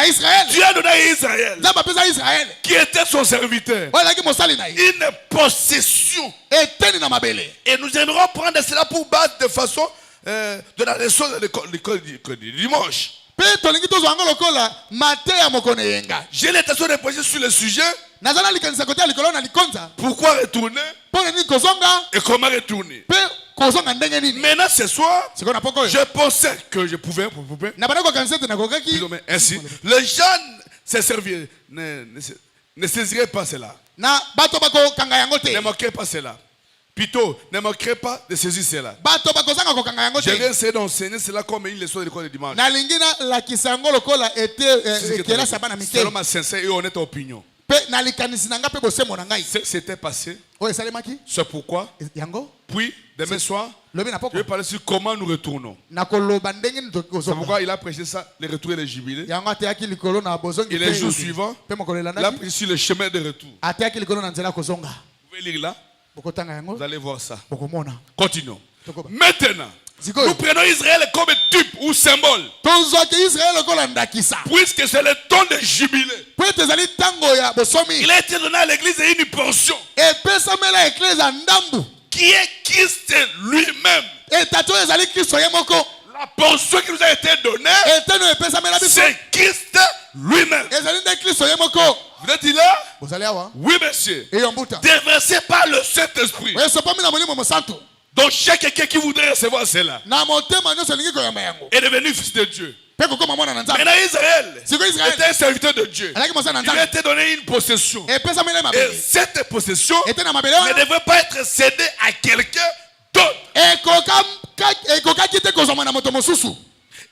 S2: Dieu a donné à Israël, qui était son serviteur, une possession. Et nous aimerons prendre cela pour base de façon de la leçon de l'école du dimanche. J'ai l'intention de prêcher sur le sujet. Pourquoi retourner et comment retourner. Maintenant ce soir, je pensais que je pouvais ainsi. Les gens ne saisiraient pas cela. Ne manqueraient pas cela. Plutôt, ne manquerait pas de saisir cela. Je vais essayer d'enseigner cela comme une leçon de l'école du dimanche. C'est ma sincère et honnête opinion. C'était passé. C'est pourquoi. Puis, demain soir, je vais parler sur comment nous retournons. C'est pourquoi il a prêché ça, le retour et le jubilé. Et les jours suivants, il a prêché sur le chemin de retour. Vous pouvez lire là. Vous allez voir ça. Continuons. Maintenant, nous prenons Israël comme type ou symbole. Puisque c'est le temps de jubilé. Il a été donné à l'église une portion qui est Christ lui-même. La portion qui nous a été donnée, c'est Christ lui-même. Vous êtes là? Oui, monsieur. Déversé par le Saint-Esprit. Donc, chaque quelqu'un qui voudrait recevoir cela est devenu fils de Dieu. Maintenant, Israël était un serviteur de Dieu. Il a été donné une possession. Et cette possession ne devrait pas être cédée à quelqu'un d'autre.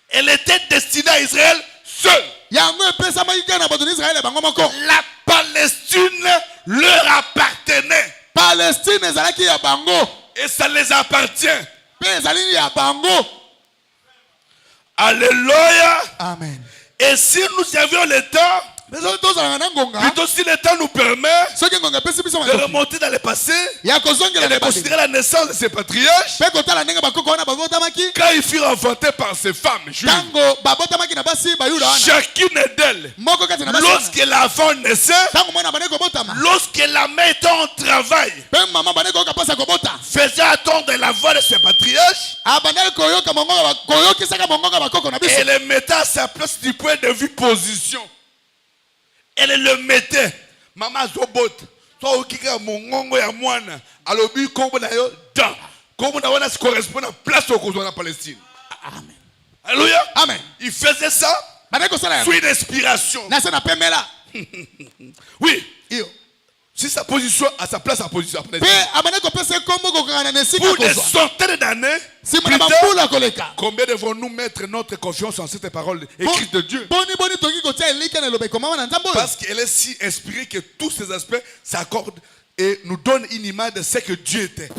S2: Elle était destinée à Israël seul. La Palestine leur appartenait. Et ça les appartient. Alléluia.
S3: Amen.
S2: Et si nous avions le temps, plutôt si le temps nous permet de remonter dans le passé et de considérer la naissance de ces patriarches, quand ils furent enfantés par ces femmes juives, chacune d'elles, lorsque l'enfant naissait, lorsque la mère était en travail, faisait attendre la voix de ces patriarches et les mettait à sa place du point de vue position. Elle le mettait. Maman Zobot. Toi, Okika, Mongongo ya Mwana. Alobi, Kombo na yo, da. Kombo na wana, correspond à place au Kozo en Palestine.
S3: Amen.
S2: Alléluia.
S3: Amen.
S2: Il faisait ça sous une inspiration. Oui. Si sa position, à sa place, à position. Pour des centaines d'années, combien devons-nous mettre notre confiance en cette parole écrite de Dieu? Parce qu'elle est si inspirée que tous ces aspects s'accordent et nous donnent une image de ce que Dieu était. Et de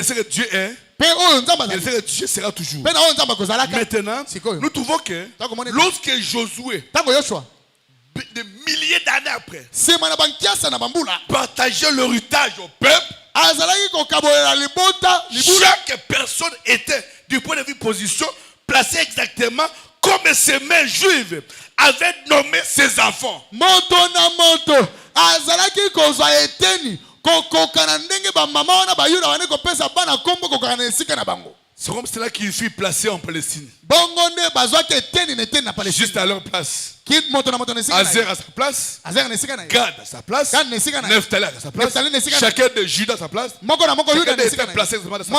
S2: ce que Dieu est. Et de ce que Dieu sera toujours. Maintenant, nous trouvons que lorsque Josué
S1: de milliers d'années après, partageait l'héritage au peuple. Chaque personne était, du point de vue position, placée exactement comme ses mères juives avaient nommé ses enfants. C'est comme cela qu'ils furent placés en Palestine. Juste à leur place. Azer à sa place. Gad à sa place. Nephtali à sa place. Chacun de Judas à sa place. Chacun était placé à sa position.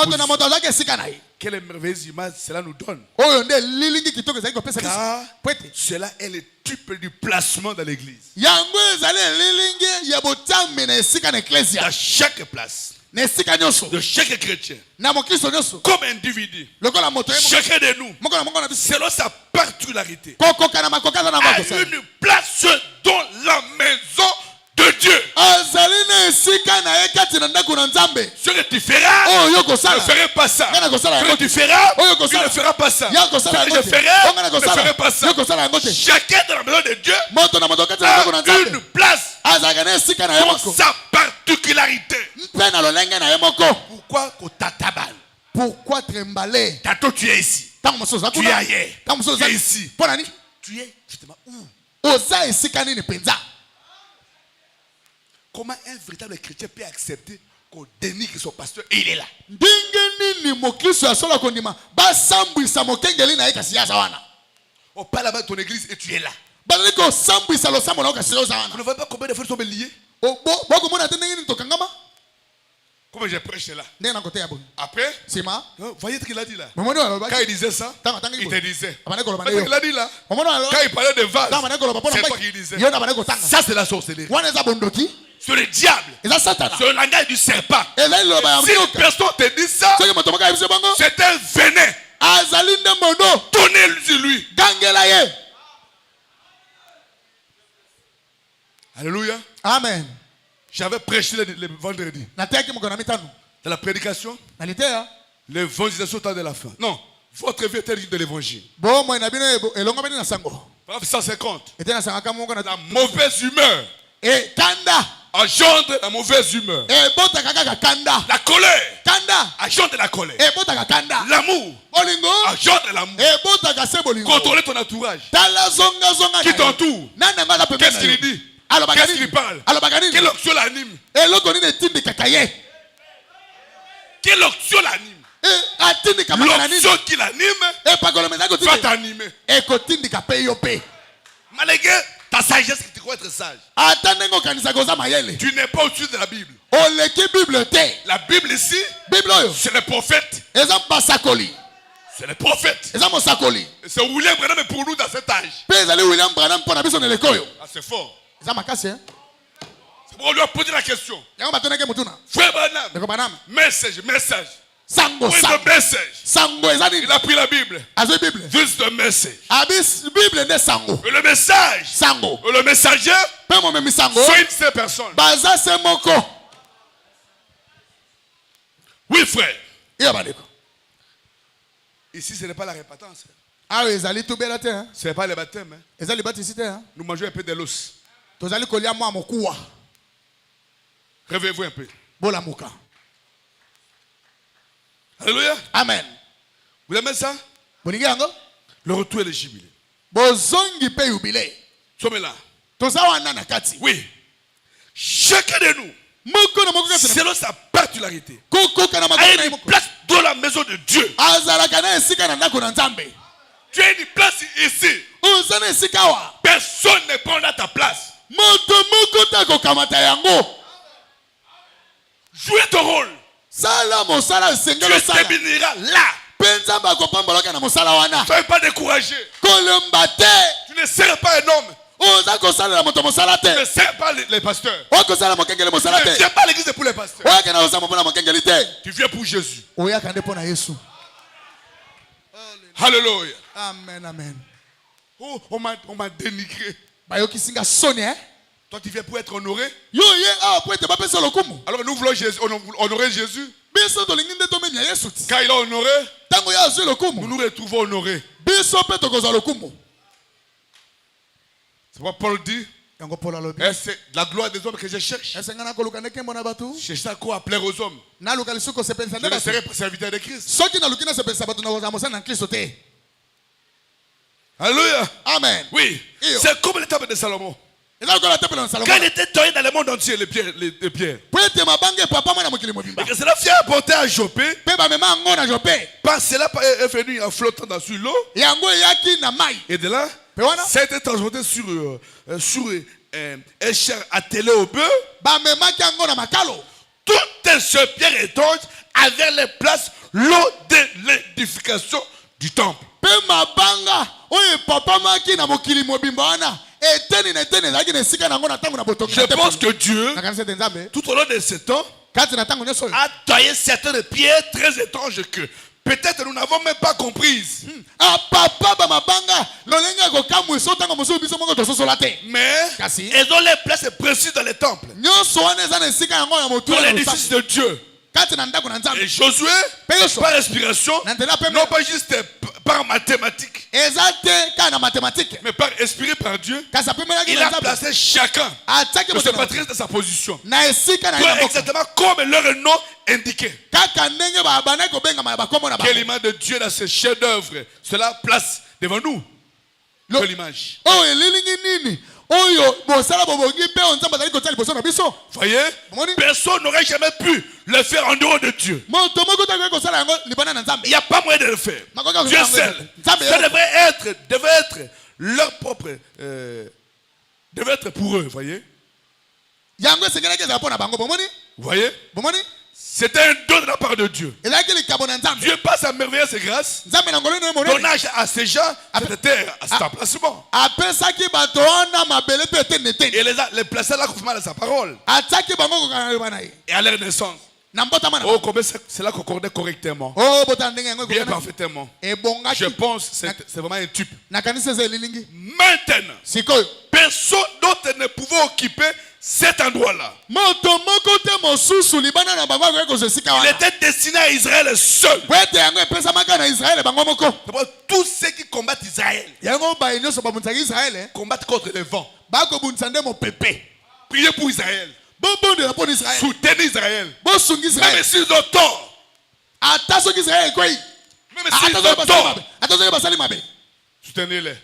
S1: Quelle merveilleuse image cela nous donne. Car cela est le type du placement dans l'église. À chaque place de chaque chrétien, comme individu, chacun de nous, selon sa particularité, a une place dans la maison de Dieu. Ce que tu feras, tu ne feras pas ça. Ce que tu feras, tu ne feras pas ça. Ce que je ferai, tu ne ferai pas ça. Chacun dans la maison de Dieu a une place dans sa particularité. Pourquoi
S3: Pourquoi trembler?
S1: Tato, tu es ici. Tu es ailleurs. Tu es ici. Tu es justement où? Comment un véritable chrétien peut accepter qu'on dénigre son pasteur et il est là? On parle là-bas de ton église et tu es là. Vous ne voyez pas combien de fois ils sont liés? Comment j'ai prêché là? Après, voyez ce qu'il a dit là. Quand il disait ça, il te disait. Mais ce qu'il a dit là, quand il parlait de vase, c'est toi qui il disait. Ça c'est la sorcellerie. C'est le diable. C'est le langage du serpent. Si une personne te dit ça, c'est un venin. Donnez-lui sur lui. Alléluia.
S3: Amen.
S1: J'avais prêché le vendredi. Dans la prédication, l'évangélisation au temps de la fin. Non, votre vie est de l'évangile. Paragraphe 150. La mauvaise humeur engendre la mauvaise humeur. La colère engendre la colère. L'amour engendre l'amour. Contrôlez ton entourage. Qui t'entoure? Qu'est-ce qu'il dit? Qu'est-ce qu'il parle? Quelle option l'anime? Quelle option l'anime? L'option qui l'anime va t'animer. Malgré ta sagesse que tu crois être sage, tu n'es pas au-dessus de la Bible. La Bible ici, c'est le prophète. C'est le prophète. C'est William Branham pour nous dans cet âge. Ah, c'est fort. C'est pour on lui a posé la question. Frère Branham, message.
S3: Sango,
S1: Where's the message? Il a pris la Bible. This is the message. Et le message. Et le messager. C'est une seule personne. Oui, frère. Ici, ce n'est pas la répétence. Ce n'est pas le baptême. Nous mangeons un peu de l'os. Réveillez-vous un peu. Alléluia.
S3: Amen.
S1: Vous aimez ça? Le retour et le jubilé. Sommes là. Oui. Chacun de nous, selon sa particularité, a une place dans la maison de Dieu. Tu as une place ici. Personne ne prendra ta place. Jouez ton rôle. Dieu t'ébénira là. Soyez pas découragé. Tu ne seras pas un homme. Tu ne seras pas les pasteurs. Tu ne viens pas à l'église pour les pasteurs. Tu viens pour Jésus. Alléluia.
S3: Amen.
S1: Oh, on m'a dénigré. Toi, tu viens pour être honoré. Alors nous voulons honorer Jésus. Quand il a honoré, nous nous retrouvons honorés.
S2: C'est pourquoi Paul dit, c'est la gloire des hommes que je cherche. Je cherche à quoi? À plaire aux hommes. Je ne serai pas serviteur de Christ. Alléluia.
S3: Amen.
S2: Oui. C'est comme le temple de Salomon. Quand il était tombé dans le monde entier, les pierres. Et que cela fit apporter à Joppé. Parce que cela est venu en flottant dans l'eau. Et de là, ça a été transporté sur un char attelé au bœuf. Toutes ces pierres étanches avaient les places l'eau de l'édification du temple. Je pense que Dieu, tout au long de ce temps, a taillé certaines pierres très étranges que peut-être nous n'avons même pas comprises. Mais elles ont les places précises dans les temples, pour l'édifice de Dieu. Et Josué, par inspiration, non pas juste par mathématiques, mais par inspiré par Dieu, il a placé chacun de ses patrices dans sa position, exactement comme leur nom indiquait. Quelle image de Dieu dans ce chef-d'œuvre, cela place devant nous. Quelle image. Voyez, personne n'aurait jamais pu le faire en dehors de Dieu. Il n'y a pas moyen de le faire. Dieu seul. Ça devrait être leur propre, devrait être pour eux, voyez. Voyez. C'était un don de la part de Dieu. Dieu passe à merveilleuse grâce, donnage à ces gens, cette terre, à cet emplacement. Et les placer là conformément à sa parole. Et à leur naissance. Oh, combien cela concordait correctement. Bien parfaitement. Je pense que c'est vraiment un type. Maintenant, personne d'autre ne pouvait occuper cet endroit-là. Il était destiné à Israël seul. Tous ceux qui combattent Israël combattent contre le vent. Priez pour Israël. Soutenez Israël. Même s'ils ont tort. Même s'ils ont tort. Soutenez-les.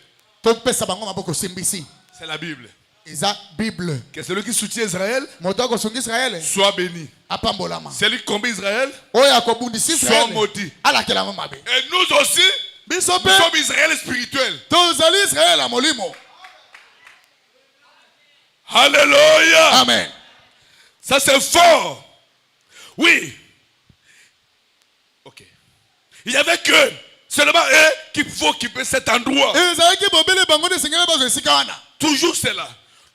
S2: C'est la Bible. Que celui qui soutient Israël soit béni. Celui qui combat Israël soit maudit. Et nous aussi, nous sommes Israël spirituel. Alléluia.
S3: Amen.
S2: Ça c'est fort. Oui. Ok. Il n'y avait que seulement eux qui pouvaient occuper cet endroit. Toujours c'est là.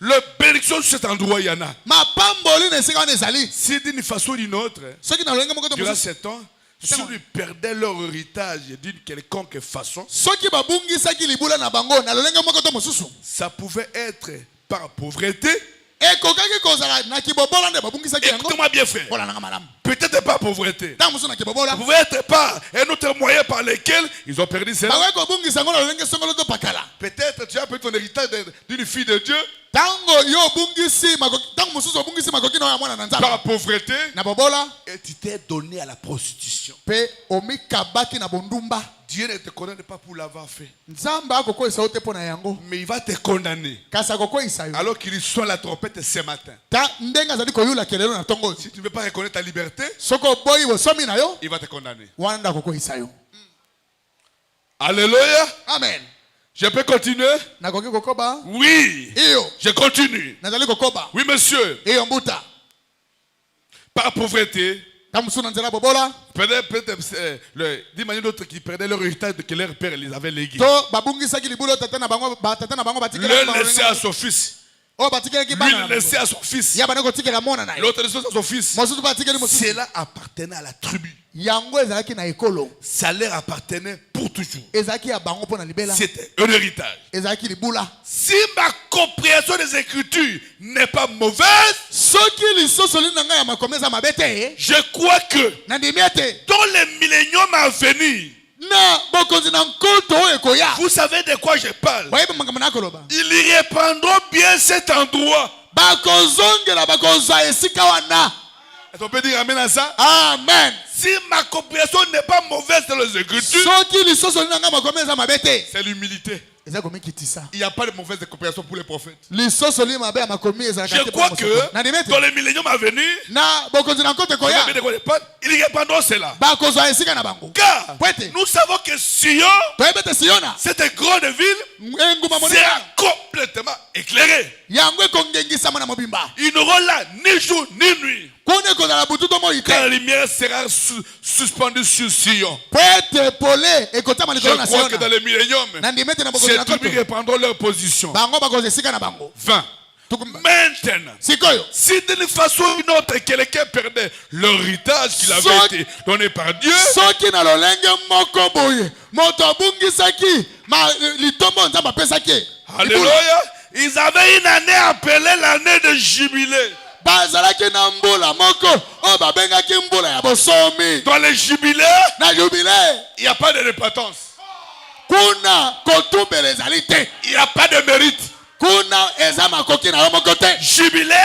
S2: Le bénédiction sur cet endroit, il y en a. Si d'une façon ou d'une autre, durant ce temps, s'ils perdaient leur héritage d'une quelconque façon, ça pouvait être par pauvreté. Écoute-moi bien, frère. Peut-être pas pauvreté. Ça pouvait être par un autre moyen par lequel ils ont perdu cela. Peut-être tu as perdu ton héritage d'une fille de Dieu. Par pauvreté. Et tu t'es donné à la prostitution. Dieu ne te condamne pas pour l'avoir fait. Mais il va te condamner. Alors qu'il sonne la trompette ce matin. Si tu ne veux pas reconnaître ta liberté, il va te condamner. Alléluia.
S3: Amen.
S2: Je peux continuer? Oui. Je continue. Oui, monsieur. Par pauvreté. Peut-être d'une manière d'autre qui perdaient leur héritage que leur père les avait légué. L'un laissait à son fils. Lui laissait à son fils. L'autre laissait à son fils. Cela appartenait à la tribu. Ça leur appartenait pour toujours. C'était un héritage. Si ma compréhension des Écritures n'est pas mauvaise, je crois que dans les milléniums à venir, Vous savez de quoi je parle? Ils reprendront bien cet endroit. Est-ce qu'on peut dire amen à ça?
S3: Amen.
S2: Si ma compréhension n'est pas mauvaise dans les Écritures, c'est l'humilité. Il n'y a pas de mauvaise compréhension pour les prophètes. Je crois que dans les milléniums à venir, ils répandront cela. Car nous savons que Sion, cette grande ville, sera complètement éclairée. Ils n'auront là ni jour ni nuit. Quand la lumière sera suspendue sur Sion. Je crois que dans les milléniums, ces tribus reprendront leur position. 20. Maintenant, si d'une façon ou d'une autre quelqu'un perdait l'héritage qu'il avait été donné par Dieu, alléluia, ils avaient une année appelée l'année de jubilé. Dans les jubilés, il n'y a pas de repentance. Il n'y a pas de mérite. Jubilé,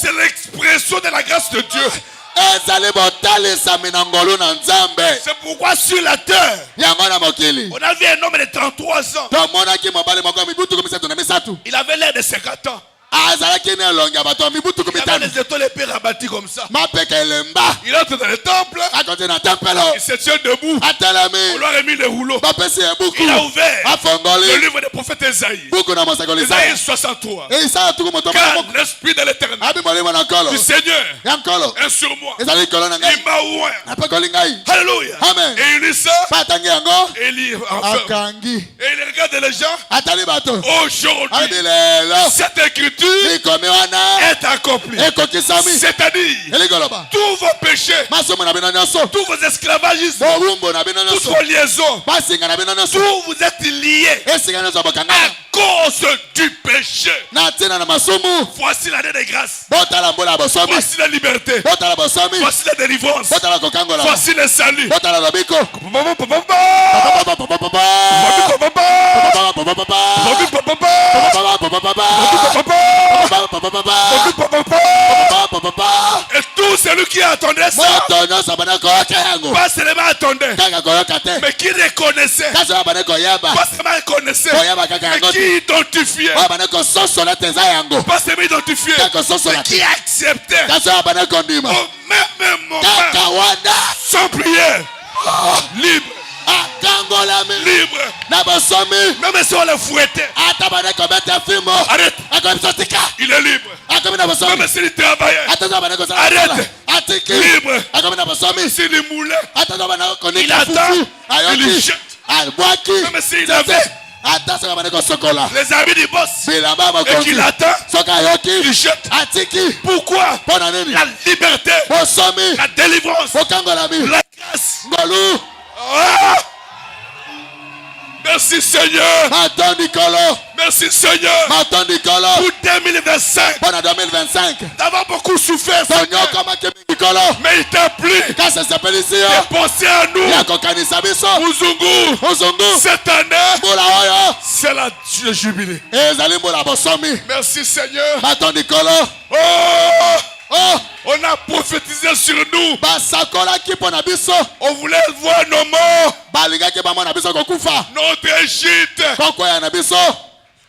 S2: c'est l'expression de la grâce de Dieu. C'est pourquoi sur la terre, on a vu un homme de 33 ans. Il avait l'air de 50 ans. Il avait les étoiles épées rabattues comme ça. Il entre dans le temple. Il se tient debout. On lui a remis le rouleau. Il a ouvert le livre des prophètes Esaïe. Esaïe 63. Car l'esprit de l'éternel du Seigneur est sur moi. Il m'a ouvert. Alléluia. Et il lit ça. Et il regarde les gens. Aujourd'hui, cette écriture est accompli. C'est-à-dire tous vos péchés, tous vos esclavagismes, toutes vos liaisons, tous vous êtes liés à cause du péché. Voici l'année de grâce. Voici la liberté. Voici la délivrance. Voici le salut. Et tout celui qui attendait ça, pas seulement attendait, mais qui reconnaissait, pas seulement reconnaissait, mais qui identifiait, pas seulement identifié, mais qui acceptait au même moment, sans prière, libre. Libre. Même si on le fouettait. Arrête. Il est libre. Même s'il travaillait. Arrête. Libre. Même s'il est moulé. Il attend. Il jette. Même s'il avait les amis du boss et qu'il attend, il jette. Pourquoi? La liberté, la délivrance, la grâce. Ah! Merci Seigneur. Merci Seigneur. Pour 2025. D'avoir beaucoup souffert. Mais il t'a plu de penser à nous. Muzungu. Cette année, c'est le jubilé. Merci Seigneur. On a prophétisé sur nous. On voulait voir nos morts. Notre Égypte.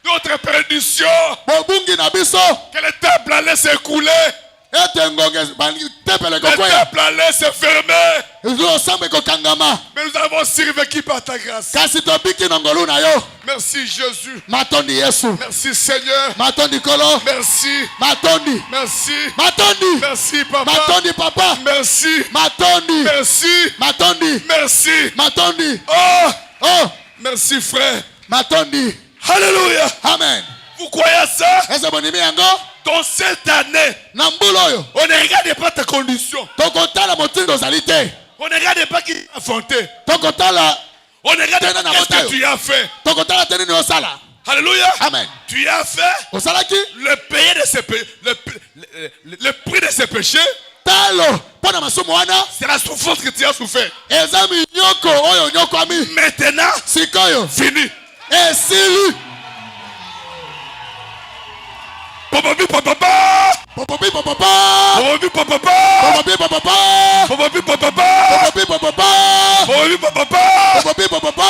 S2: Notre perdition. Que le temple allait s'écouler. Le temple allait se fermer. Mais nous avons survécu par ta grâce. Merci Jésus. Merci Seigneur. Merci. Merci. Merci Papa. Merci. Merci. Oh. Merci frère. Alléluia.
S3: Amen.
S2: Vous croyez à ça? Dans cette année, on ne regarde pas ta condition. On ne regarde pas qui t'a affronté. On ne regarde pas ce que tu as fait. Alléluia.
S3: Amen.
S2: Tu as fait le prix de ses péchés. C'est la souffrance que tu as souffert.
S1: Maintenant,
S2: fini.
S1: Popopi papa.
S2: Popopi papa.
S1: Popopi papa.
S2: Popopi papa.
S1: Popopi papa.
S2: Popopi papa.
S1: Popopi papa.
S2: Popopi papa.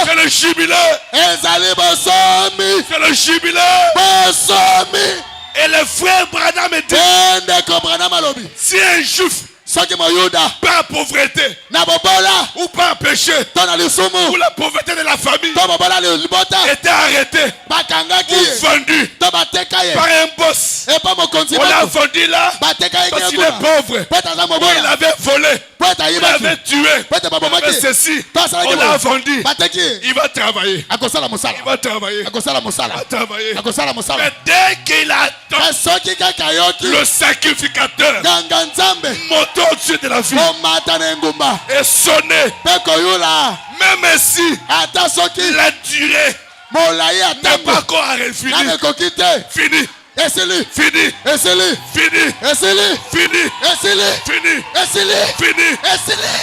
S1: C'est le jubilé. C'est le jubilé. Et le frère Branham dit, si un juif par pauvreté ou par péché ou la pauvreté de la famille était arrêté ou vendu par un boss, on l'a vendu là parce qu'il est pauvre, ou il avait volé, il avait tué, il avait ceci, on l'a vendu. Il va travailler. Il va travailler. Mais dès qu'il attend le sacrificateur monter au-dessus de la vie et sonner, même si la durée n'est pas encore arrêtée, fini. Fini. Fini. Fini.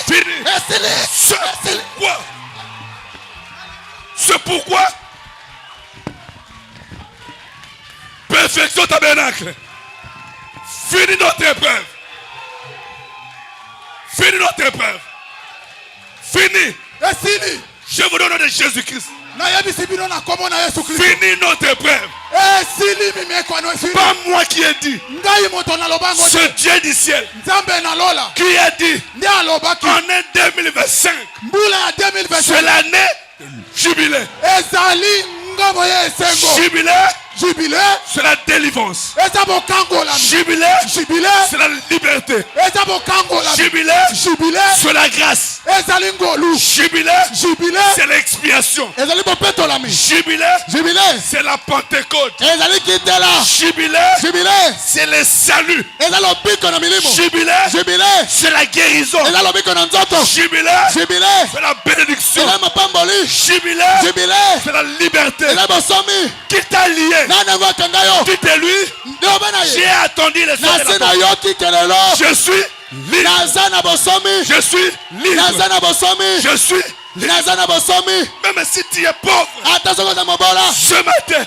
S1: Fini. C'est pourquoi perfection tabernacle. Fini notre épreuve. Fini notre épreuve. Fini. Je vous donne le nom de Jésus-Christ. Fini notre épreuve. Pas moi qui ai dit. Ce Dieu du ciel qui a dit en 2025 c'est l'année jubilé. Jubilé, c'est la délivrance. Jubilé, c'est la liberté. Jubilé, c'est la grâce. Jubilé, c'est l'expiation. Jubilé, c'est la Pentecôte. Jubilé, c'est le salut. Jubilé, c'est la guérison. Jubilé, c'est la bénédiction. Jubilé, c'est la liberté. Qui t'a lié? Dites lui, j'ai attendu le soir de la porte. Je suis libre. Je suis libre. Je suis libre. Même si tu es pauvre, ce matin,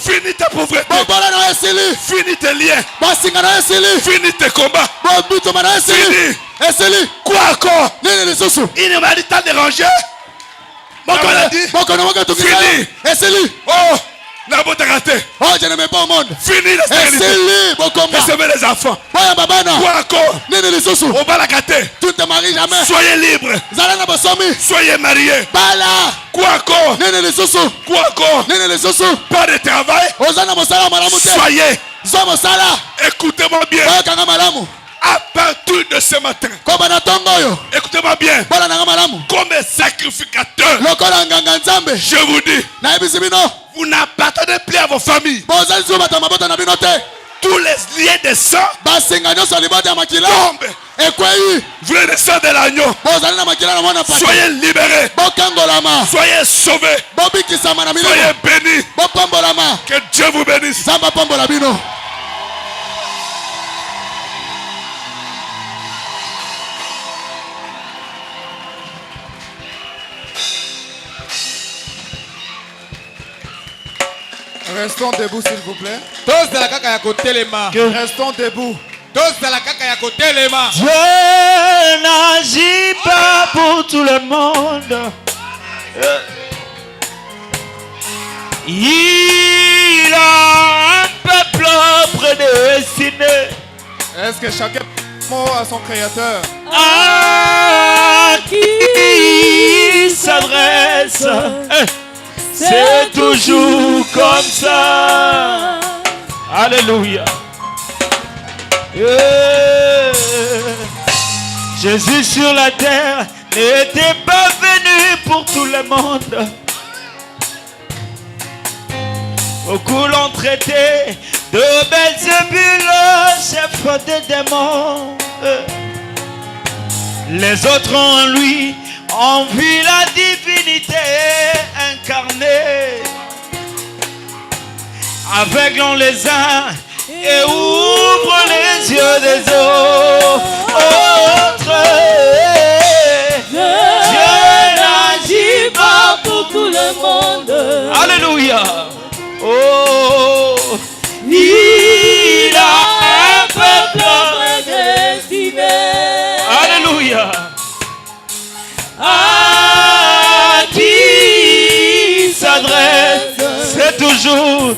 S1: finis ta pauvreté. Finis tes liens. Finis tes combats. Finis. Quoi encore? Il ne m'a dit t'as dérangé. Mon a dit fini. Oh,
S2: oh, je ne mets pas au monde.
S1: Fini la stérilité. Recevez les enfants. Quoi encore? On va la gâter.
S2: Tu te maries jamais.
S1: Soyez libres. Soyez mariés. Quoi encore? Quoi encore? Pas de travail. Soyez. Écoutez-moi bien. À partir de ce matin, écoutez-moi bien, comme sacrificateur, je vous dis, vous n'appartenez plus à vos familles. Tous les liens de sang tombent. Vous êtes le sang de l'agneau. Soyez libérés. Soyez sauvés. Soyez bénis. Que Dieu vous bénisse.
S3: Restons debout s'il vous plaît.
S1: Restons debout.
S4: Dieu n'agit pas pour tout le monde. Il a un peuple prédestiné.
S3: Est-ce que chacun mot à son créateur?
S4: À qui s'adresse? C'est toujours comme ça. Alléluia. Jésus sur la terre n'était pas venu pour tout le monde. Beaucoup l'ont traité de Belzébul, chef des démons. Les autres en lui ont vu la divinité incarnée. Aveugles les uns et où ouvre les yeux des autres.
S5: Dieu n'agit pas pour tout le monde.
S4: Alléluia. Oh, il a un peuple
S5: prédestiné.
S4: Alléluia. À qui il s'adresse, c'est toujours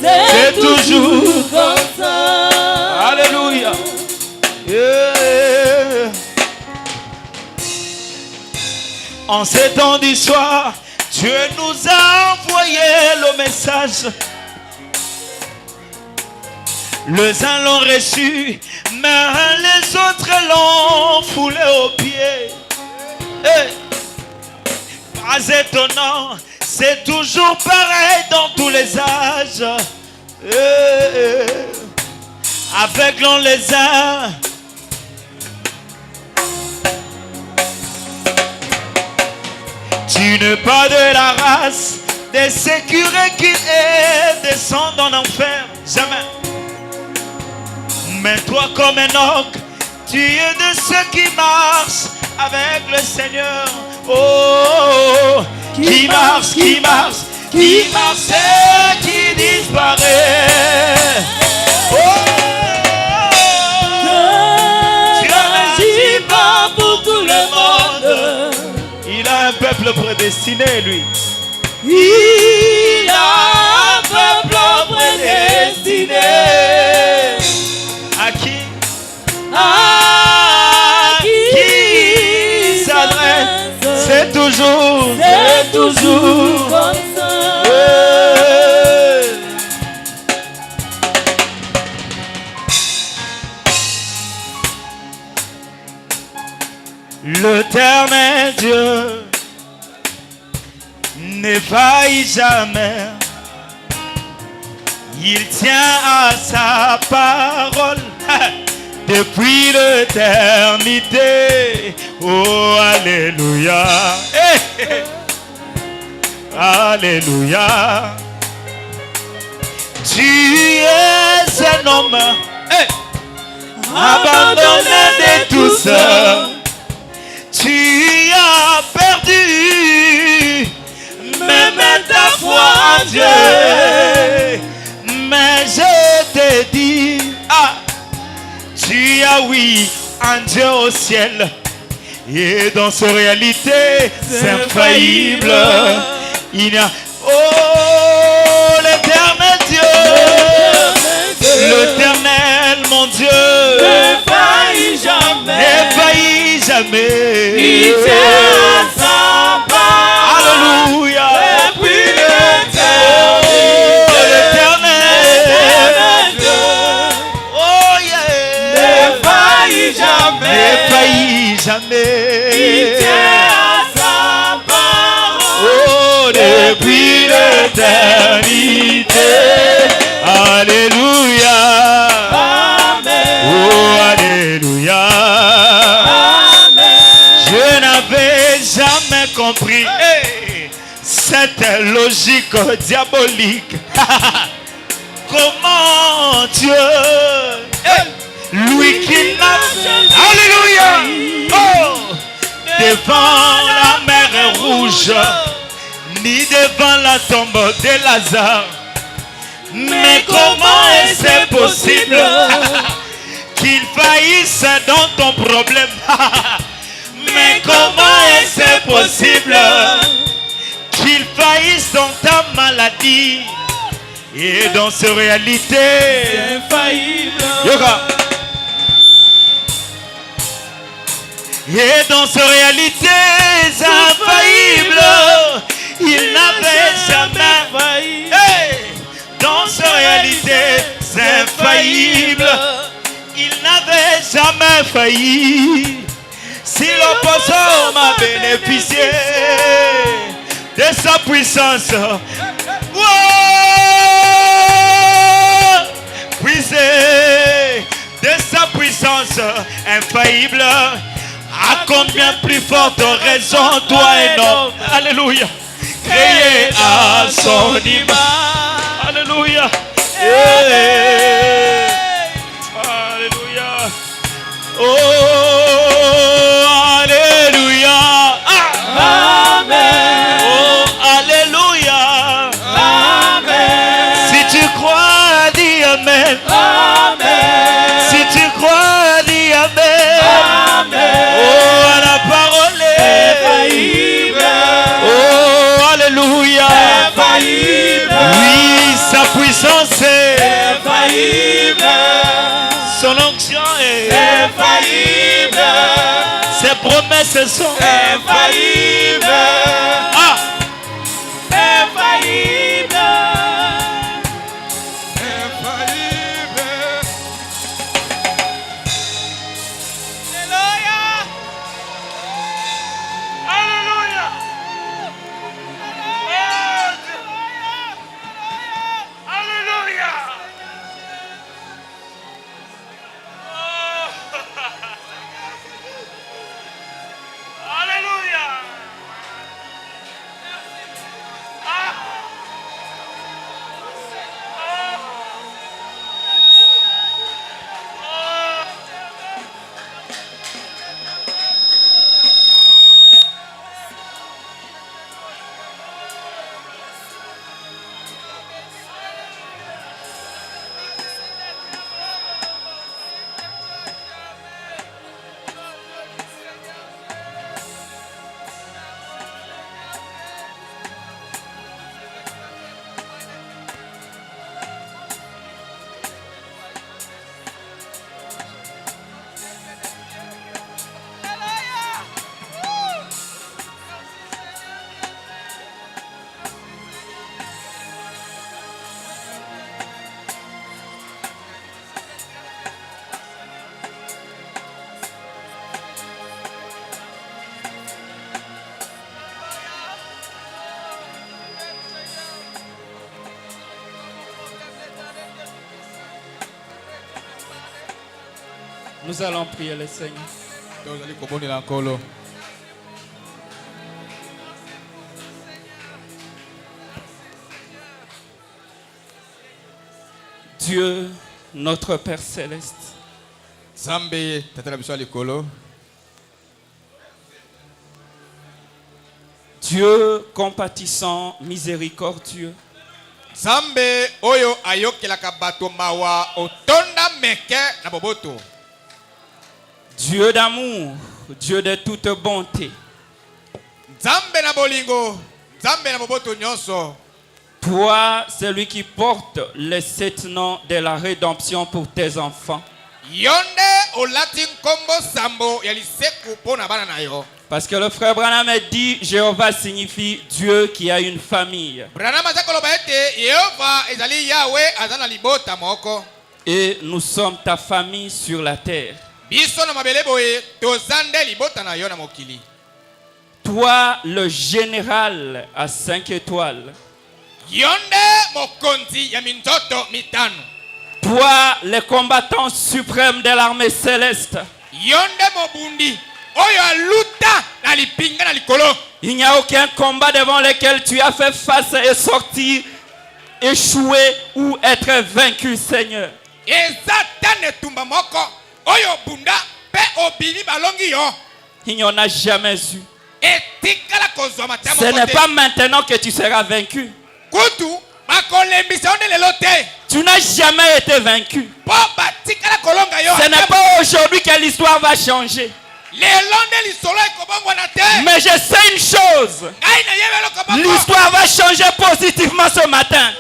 S5: comme ça.
S4: Alléluia. Yeah. En ces temps du soir, Dieu nous a envoyé le message. Les uns l'ont reçu, mais les autres l'ont foulé aux pieds. Hey. Pas étonnant, c'est toujours pareil dans tous les âges. Hey. Aveuglons les uns. Tu n'es pas de la race des sécurés qui descendent en enfer. Jamais. Mais toi comme Enoch, tu es de ceux qui marchent avec le Seigneur. Oh, qui marche et qui disparaît. Oh,
S5: Dieu n'agit pas pour tout le monde.
S4: Il a un peuple prédestiné, lui.
S5: Il a un peuple prédestiné.
S4: À qui?
S5: À qui
S4: s'adresse, c'est toujours
S5: comme ça.
S4: L'Éternel Dieu ne faillit jamais. Il tient à sa parole depuis l'éternité. Oh, alléluia. Hey, hey. Alléluia. Tu es un homme hey, abandonné de tous. Tu as perdu même ta foi en Dieu. Mais je te dis, tu as oui un Dieu au ciel. Et dans sa réalité, c'est infaillible. Il y a, oh, l'éternel Dieu, l'éternel mon Dieu,
S5: ne faillit
S4: jamais.
S5: Il tient à sa part.
S4: Alléluia.
S5: Depuis l'éternel Dieu.
S4: Oh yeah.
S5: Ne faillit
S4: jamais.
S5: Il tient à sa parole.
S4: Oh, depuis l'éternité. Alléluia.
S5: Amen.
S4: Oh, alléluia.
S5: Amen.
S4: Je n'avais jamais compris cette logique diabolique. Comment Dieu, lui qui n'a... Alléluia. Oh, devant la mer rouge, ni devant la tombe de Lazare. Mais comment est-ce possible qu'il faillisse dans ton problème? Mais comment est-ce possible qu'il faillisse dans ta maladie et dans cette réalité?
S5: Infaillible.
S4: Yoga. Et dans cette réalité infaillible, il n'avait jamais failli. Hey! Dans cette réalité infaillible, il n'avait jamais failli. Si l'opposant m'a bénéficié de sa puissance, puisé de sa puissance infaillible, à combien plus forte raison toi et non, alléluia, créé à son image, alléluia, alléluia.
S5: infaillible.
S4: Ses promesses sont
S5: infaillibles.
S4: Ah.
S5: Infaillible.
S1: Infaillible.
S5: Alléluia. Alléluia. Alléluia.
S4: Nous allons prier le Seigneur. Dieu, notre Père céleste, Dieu compatissant, miséricordieux,
S2: Zambe oyo ayokelaka bato mawa otonda meke na boboto.
S4: Dieu d'amour, Dieu de toute bonté.
S2: Zambe na bolingo, Zambe na boboto nyonso.
S4: Toi, celui qui porte les 7 noms de la rédemption pour tes enfants.
S2: Yonde olati nkombo sambo ya liseku pona bana na yo.
S4: Parce que le frère Branham a dit Jéhovah signifie Dieu qui a une famille.
S2: Branham azakoloba ete Yehova ezali Yahweh azana libota moko.
S4: Et nous sommes ta famille sur la terre.
S2: Biso na mabele boye tozande libota na yo na mokili.
S4: Toi, le général à 5 étoiles.
S2: Yonde mokonzi ya minzoto mitano.
S4: Toi, le combattant suprême de l'armée céleste.
S2: Yonde mobundi. Oyo aluta na lipinga na likolo.
S4: Il n'y a aucun combat devant lequel tu as fait face et sortir, échouer ou être vaincu, Seigneur.
S2: Ezatane tumba moko. Oyo bunda pe obini balongi yo.
S4: Il n'y en a jamais eu.
S2: Etikala kozoma tamo.
S4: Ce n'est pas maintenant que tu seras vaincu.
S2: Kutu bakolembisa onde lelote.
S4: Tu n'as jamais été vaincu.
S2: Boba tikala kolonga yo.
S4: Ce n'est pas aujourd'hui que l'histoire va changer. Mais je sais une chose. L'histoire va changer positivement ce matin.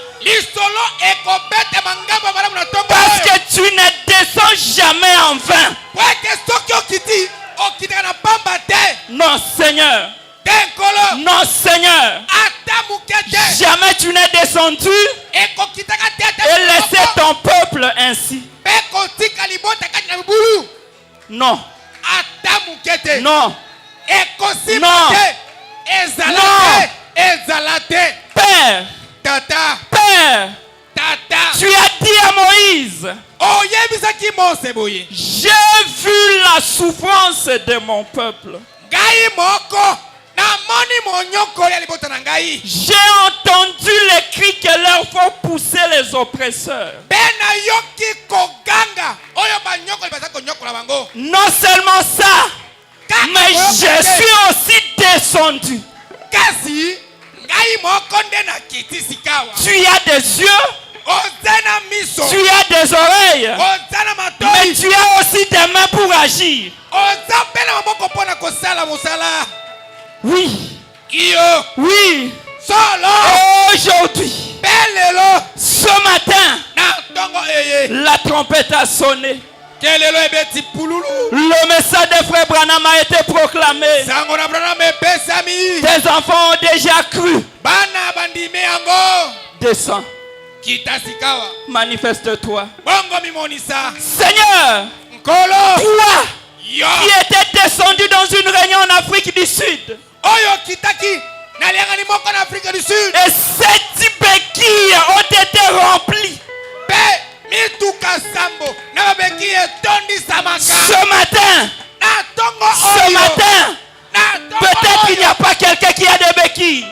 S4: Parce que tu ne descends jamais en vain. Non, Seigneur. Non, Seigneur. Jamais tu n'es descendu et laissé ton peuple ainsi. Non. Non. Non. Père.
S2: Tata.
S4: Père.
S2: Tata.
S4: Tu as dit à Moïse. J'ai vu la souffrance de mon peuple. J'ai entendu les cris que leur font pousser les oppresseurs. Non seulement ça, mais je suis aussi descendu. Tu as des yeux, tu as des oreilles, mais tu as aussi des mains pour agir. Oui. Oui. Aujourd'hui, ce matin, la trompette a sonné.
S5: Le message de frère Branham a été proclamé. Tes enfants ont déjà cru. Descends. Manifeste-toi. Seigneur, toi qui étais descendu dans une réunion en Afrique du Sud. Et 7 béquilles ont été remplies. Ce matin, peut-être il n'y a pas quelqu'un qui a des béquilles.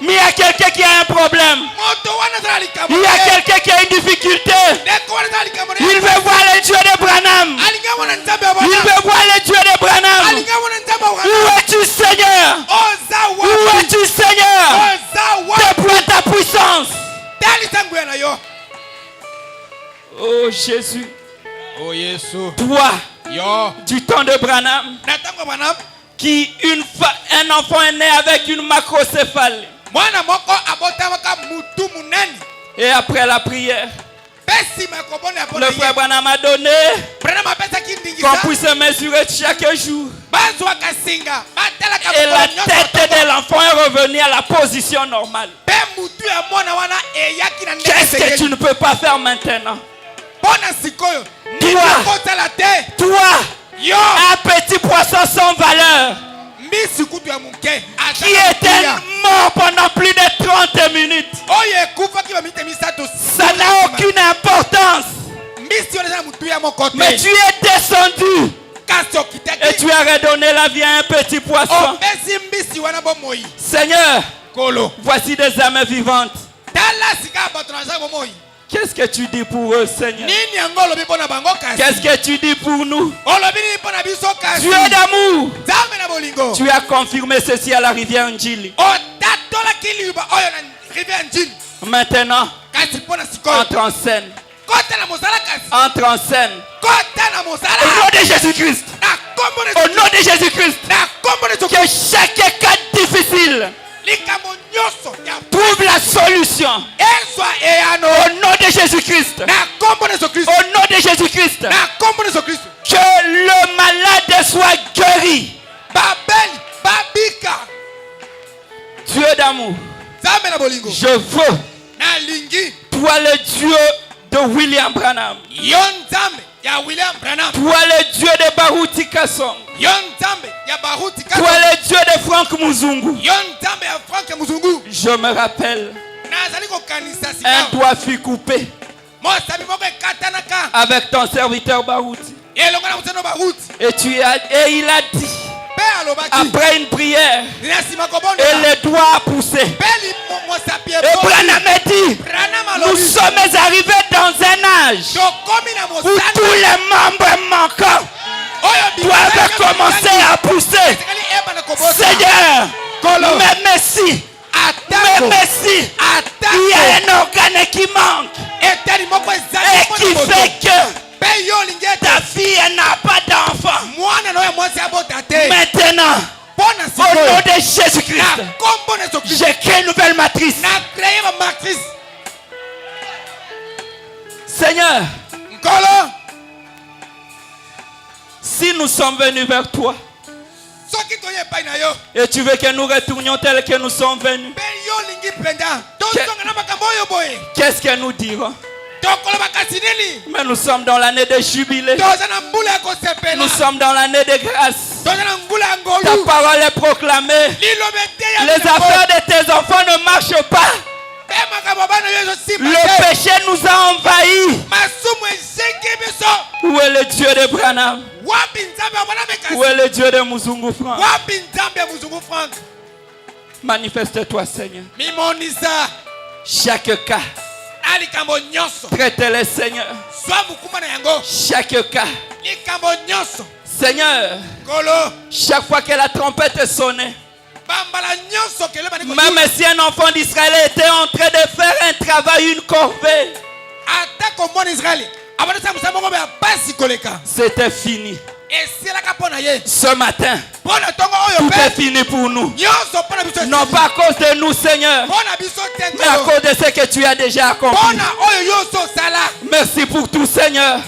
S5: Mais il y a quelqu'un qui a un problème. Il y a quelqu'un qui a une difficulté. Il veut voir les dieux de Branham. Il veut voir les dieux de Branham. Où es-tu, Seigneur? Où es-tu, Seigneur? Déploie ta puissance. Oh Jésus.
S1: Oh Jésus.
S5: Toi, du temps de Branham, qui un enfant est né avec une macrocéphalie. Et après la prière, le frère Branham a donné qu'on puisse mesurer chaque jour. Et la tête de l'enfant est revenue à la position normale. Qu'est-ce que tu ne peux pas faire maintenant? Toi, un petit poisson sans valeur, qui était mort pendant plus de 30 minutes. Ça n'a aucune importance. Mais tu es descendu et tu as redonné la vie à un petit poisson. Seigneur, voici des âmes vivantes. Qu'est-ce que tu dis pour eux, Seigneur? Qu'est-ce que tu dis pour nous? Dieu d'amour, tu as confirmé ceci à la rivière Njili. Maintenant, entre en scène. Entre en scène. Au nom de Jésus-Christ. Au nom de Jésus-Christ. Que chaque cas difficile trouve la solution. Au nom de Jésus-Christ. Au nom de Jésus-Christ. Que le malade soit guéri. Dieu d'amour, je veux, toi le Dieu de William Branham, toi le Dieu de Baruti Kasson, toi le Dieu de Frank Muzungu. Je me rappelle, un doigt fut coupé avec ton serviteur Baruti. Et il a dit, après une prière, et le doigt a poussé. Et Branham a dit, nous sommes arrivés dans un âge où tous les membres manquants doivent commencer à pousser. Seigneur, mais merci, il y a un organe qui manque et qui fait que ta fille n'a pas d'enfant. Maintenant, au nom de Jésus-Christ, j'ai créé une nouvelle matrice. Seigneur, si nous sommes venus vers toi et tu veux que nous retournions tels que nous sommes venus, qu'est-ce que nous dirons? Mais nous sommes dans l'année de jubilé. Nous sommes dans l'année de grâce. Ta parole est proclamée. Les affaires de tes enfants ne marchent pas. Le péché nous a envahis. Où est le Dieu de Branham? Où est le Dieu de Muzungu Frank? Manifeste-toi, Seigneur. Chaque cas, traitez-les, Seigneur. Chaque cas, Seigneur, chaque fois que la trompette sonnait, même si un enfant d'Israël était en train de faire un travail, une corvée, c'était fini. Ce matin, tout est fini pour nous. Non pas à cause de nous, Seigneur, mais à cause de ce que tu as déjà accompli. Merci pour tout, Seigneur.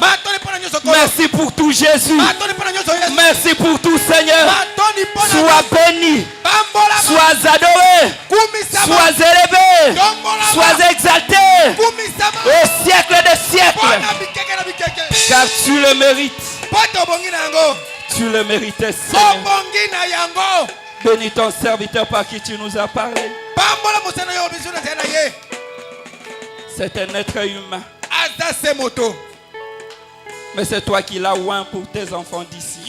S5: Merci pour tout, Jésus. Merci pour tout, Seigneur. Sois béni. Sois adoré. Sois élevé. Sois exalté. Au siècle des siècles. Car tu le mérites. Tu le méritais, Seigneur. Bénis ton serviteur par qui tu nous as parlé. C'est un être humain. Mais c'est toi qui l'as oint pour tes enfants d'ici.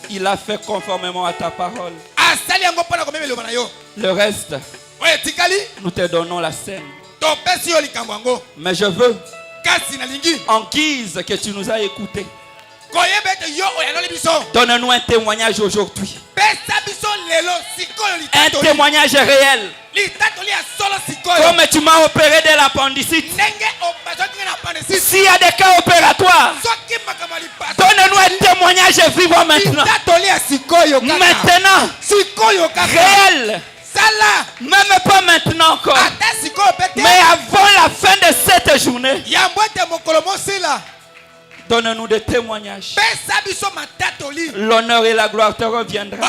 S5: Il a fait conformément à ta parole. Le reste, nous te donnons la scène. Mais je veux, en guise que tu nous as écoutés, donne-nous un témoignage aujourd'hui. Un témoignage réel. Comme tu m'as opéré de l'appendicite. S'il y a des cas opératoires, donne-nous un témoignage vivant maintenant. Maintenant, réel. Même pas maintenant encore, mais avant la fin de cette journée, donne-nous des témoignages. L'honneur et la gloire te reviendront.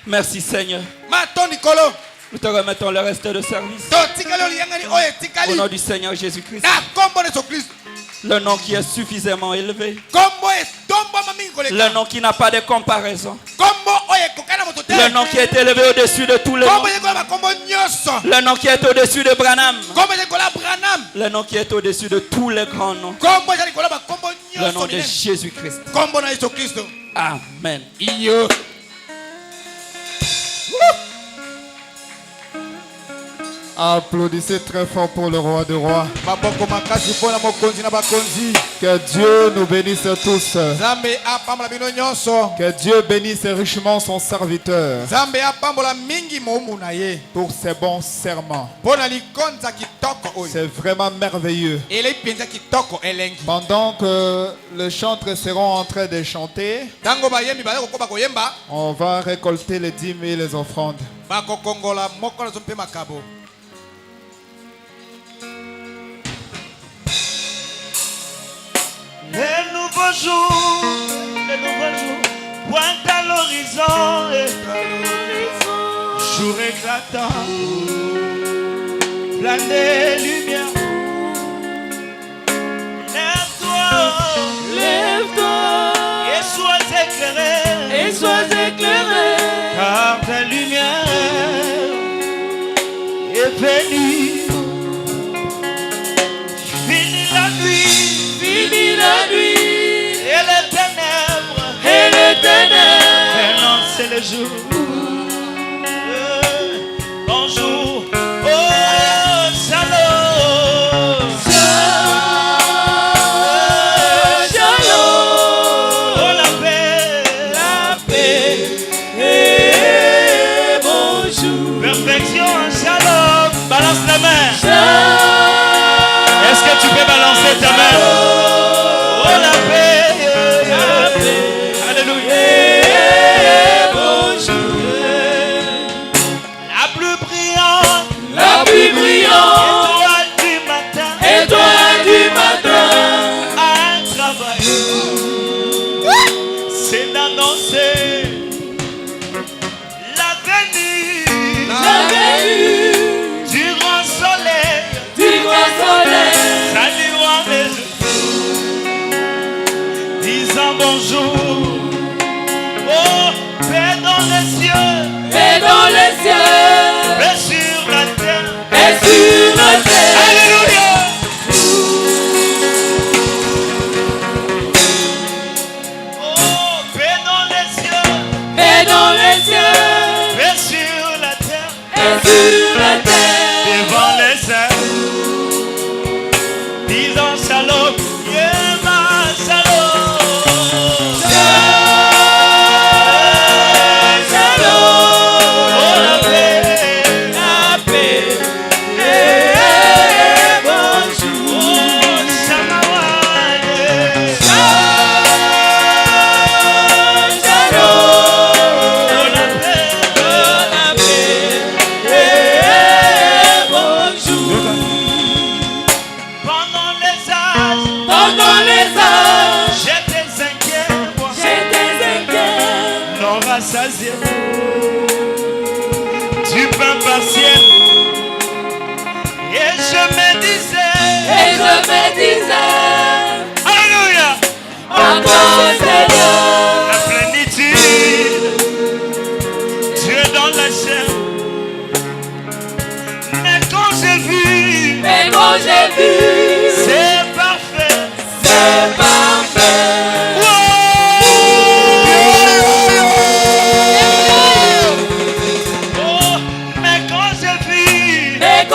S5: Merci, Seigneur. Nous te remettons le reste de service. Au nom du Seigneur Jésus-Christ. Le nom qui est suffisamment élevé. Le nom qui n'a pas de comparaison. Le nom qui est élevé au-dessus de tous les noms. Le nom qui est au-dessus de Branham. Le nom qui est au-dessus de tous les grands noms. Le nom de Jésus-Christ. Amen.
S6: Applaudissez très fort pour le roi des rois. Que Dieu nous bénisse tous. Que Dieu bénisse richement son serviteur pour ses bons serments. C'est vraiment merveilleux. Pendant que les chantres seront en train de chanter, on va récolter les dîmes et les offrandes.
S4: Les nouveaux jours pointent à l'horizon, jour éclatant, plein de lumière. Lève-toi, et sois éclairé, car ta lumière est venue. Fini la nuit, et les ténèbres, annoncent le jour. Bonjour, oh shalom, shalom, oh la paix, et bonjour. Perfection, shalom, balance la main.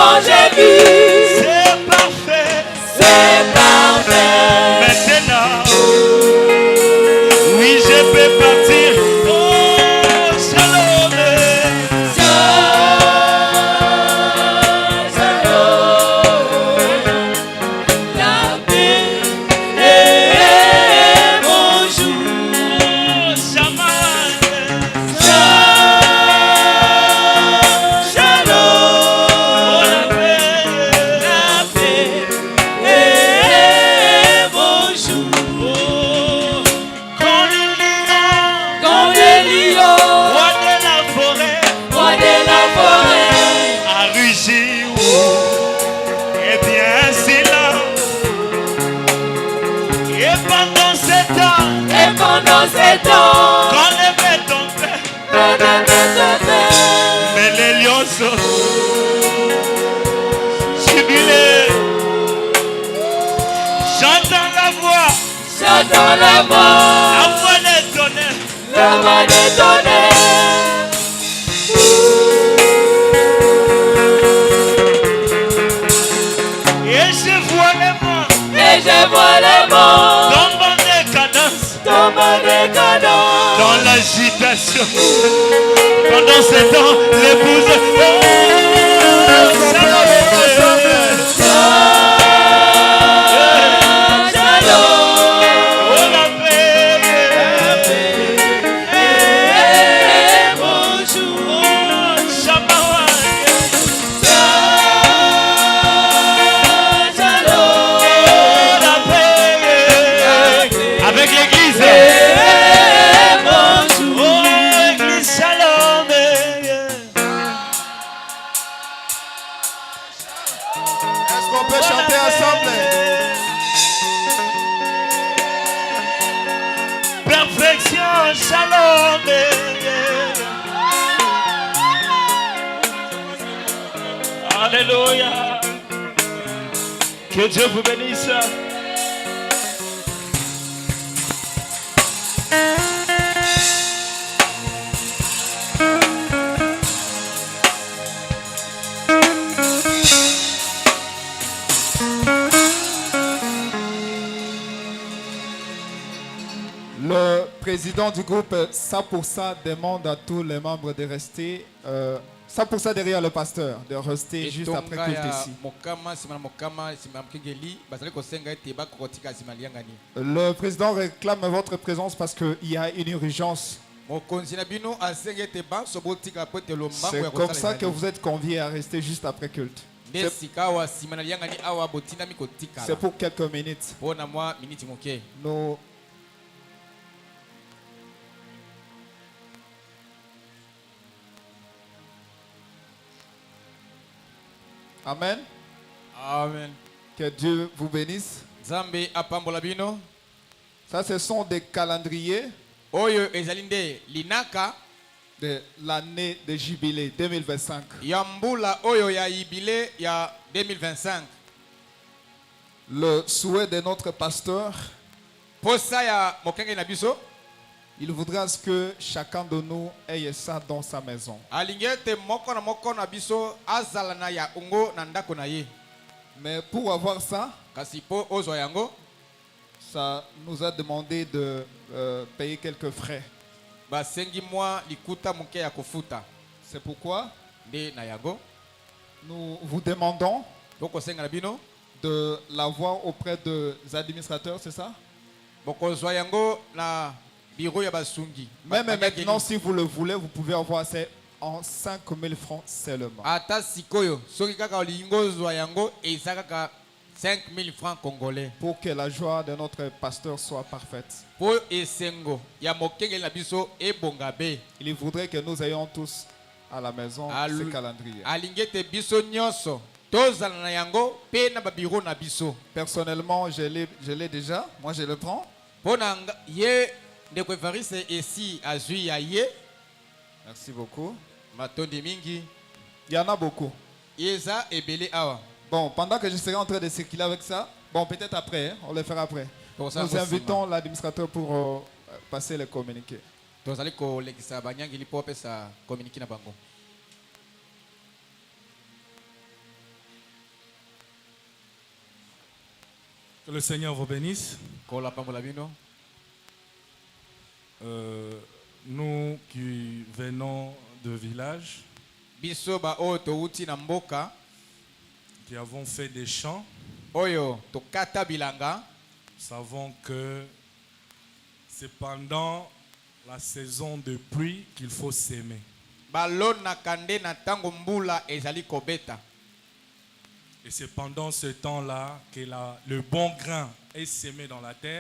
S5: quand j'ai vu.
S4: C'est parfait.
S5: C'est parfait.
S4: Maintenant, oui, je peux partir. Oh, shalom.
S5: La paix et bonjour. Shalom. La paix et bonjour. Quand les lions,
S4: Roi de la forêt,
S5: roi de la forêt,
S4: à rugir, et bien c'est là. Et pendant 7 ans,
S5: et pendant 7 ans,
S4: quand les bêtes tombaient, mais les lions sont jubilés. J'entends la voix des tonnerres.
S5: la voix des tonnerres.
S4: Et je vois les morts
S5: Et je vois les morts
S4: tombant des cadences
S5: tomber des cadeaux.
S4: dans l'agitation. Pendant 7 ans, l'épouse. Avec l'église. Oh, église shalom.
S6: Est-ce qu'on peut chanter ensemble?
S4: Perfection, shalom. Alléluia. Que Dieu vous bénisse.
S6: Le président du groupe 100% demande à tous les membres de rester 100% derrière le pasteur, de rester juste après culte ici. Le président réclame votre présence parce qu'il y a une urgence. C'est comme ça que vous êtes conviés à rester juste après culte. C'est pour quelques minutes. Nous Amen.
S1: Amen.
S6: Que Dieu vous bénisse.
S1: Zambe apambola bino.
S6: Ça, ce sont des calendriers
S1: Oyo ezalinde linaka
S6: de l'année de jubilé 2025.
S1: Yambula oyo ya yibile ya 2025.
S6: Le souhait de notre pasteur,
S1: Posa ya mokenge na biso,
S6: il voudra que chacun de nous ait ça dans sa maison.
S1: alingete moko na biso azala na ya ungo na ndako na ye.
S6: Mais pour avoir ça,
S1: Kasi po ozwa yango,
S6: ça nous a demandé de payer quelques frais.
S1: basengi mwa likuta muke ya kofuta.
S6: C'est pourquoi
S1: Nde na yango
S6: nous vous demandons
S1: bokosenga na bino
S6: de l'avoir auprès des administrateurs, c'est ça?
S1: bokozwa yango na bureau ya basungi.
S6: Même maintenant, si vous le voulez, vous pouvez avoir ça en 5 000 francs seulement.
S1: Ata sikoyo soki kaka olingo zwa yango eza kaka 5 000 francs congolais.
S6: Pour que la joie de notre pasteur soit parfaite.
S1: Po esengo ya mokenge na biso ebongabe.
S6: Il voudrait que nous ayons tous à la maison ce calendrier.
S1: Alingete biso nyonso tozala na yango pe na ba bureau na biso.
S6: Personnellement, je l'ai déjà. Moi, je le prends.
S1: Pona ye ndeko Evariste esi azui ya ye.
S6: Merci beaucoup.
S1: Matondi mingi.
S6: Il y en a beaucoup.
S1: Yeza ebele awa.
S6: Bon, pendant que je serai en train de circuler avec ça, bon, peut-être après, hein, on le fera après. Nous invitons l'administrateur pour passer les communiqués.
S1: Tozali ko lekisa banyangi lipo pesa communiquer na bango.
S7: Que le Seigneur vous bénisse. Nous qui venons de village, qui avons fait des chants, savons que c'est pendant la saison de pluie qu'il faut s'aimer. Et c'est pendant ce temps-là que le bon grain est sémé dans la terre.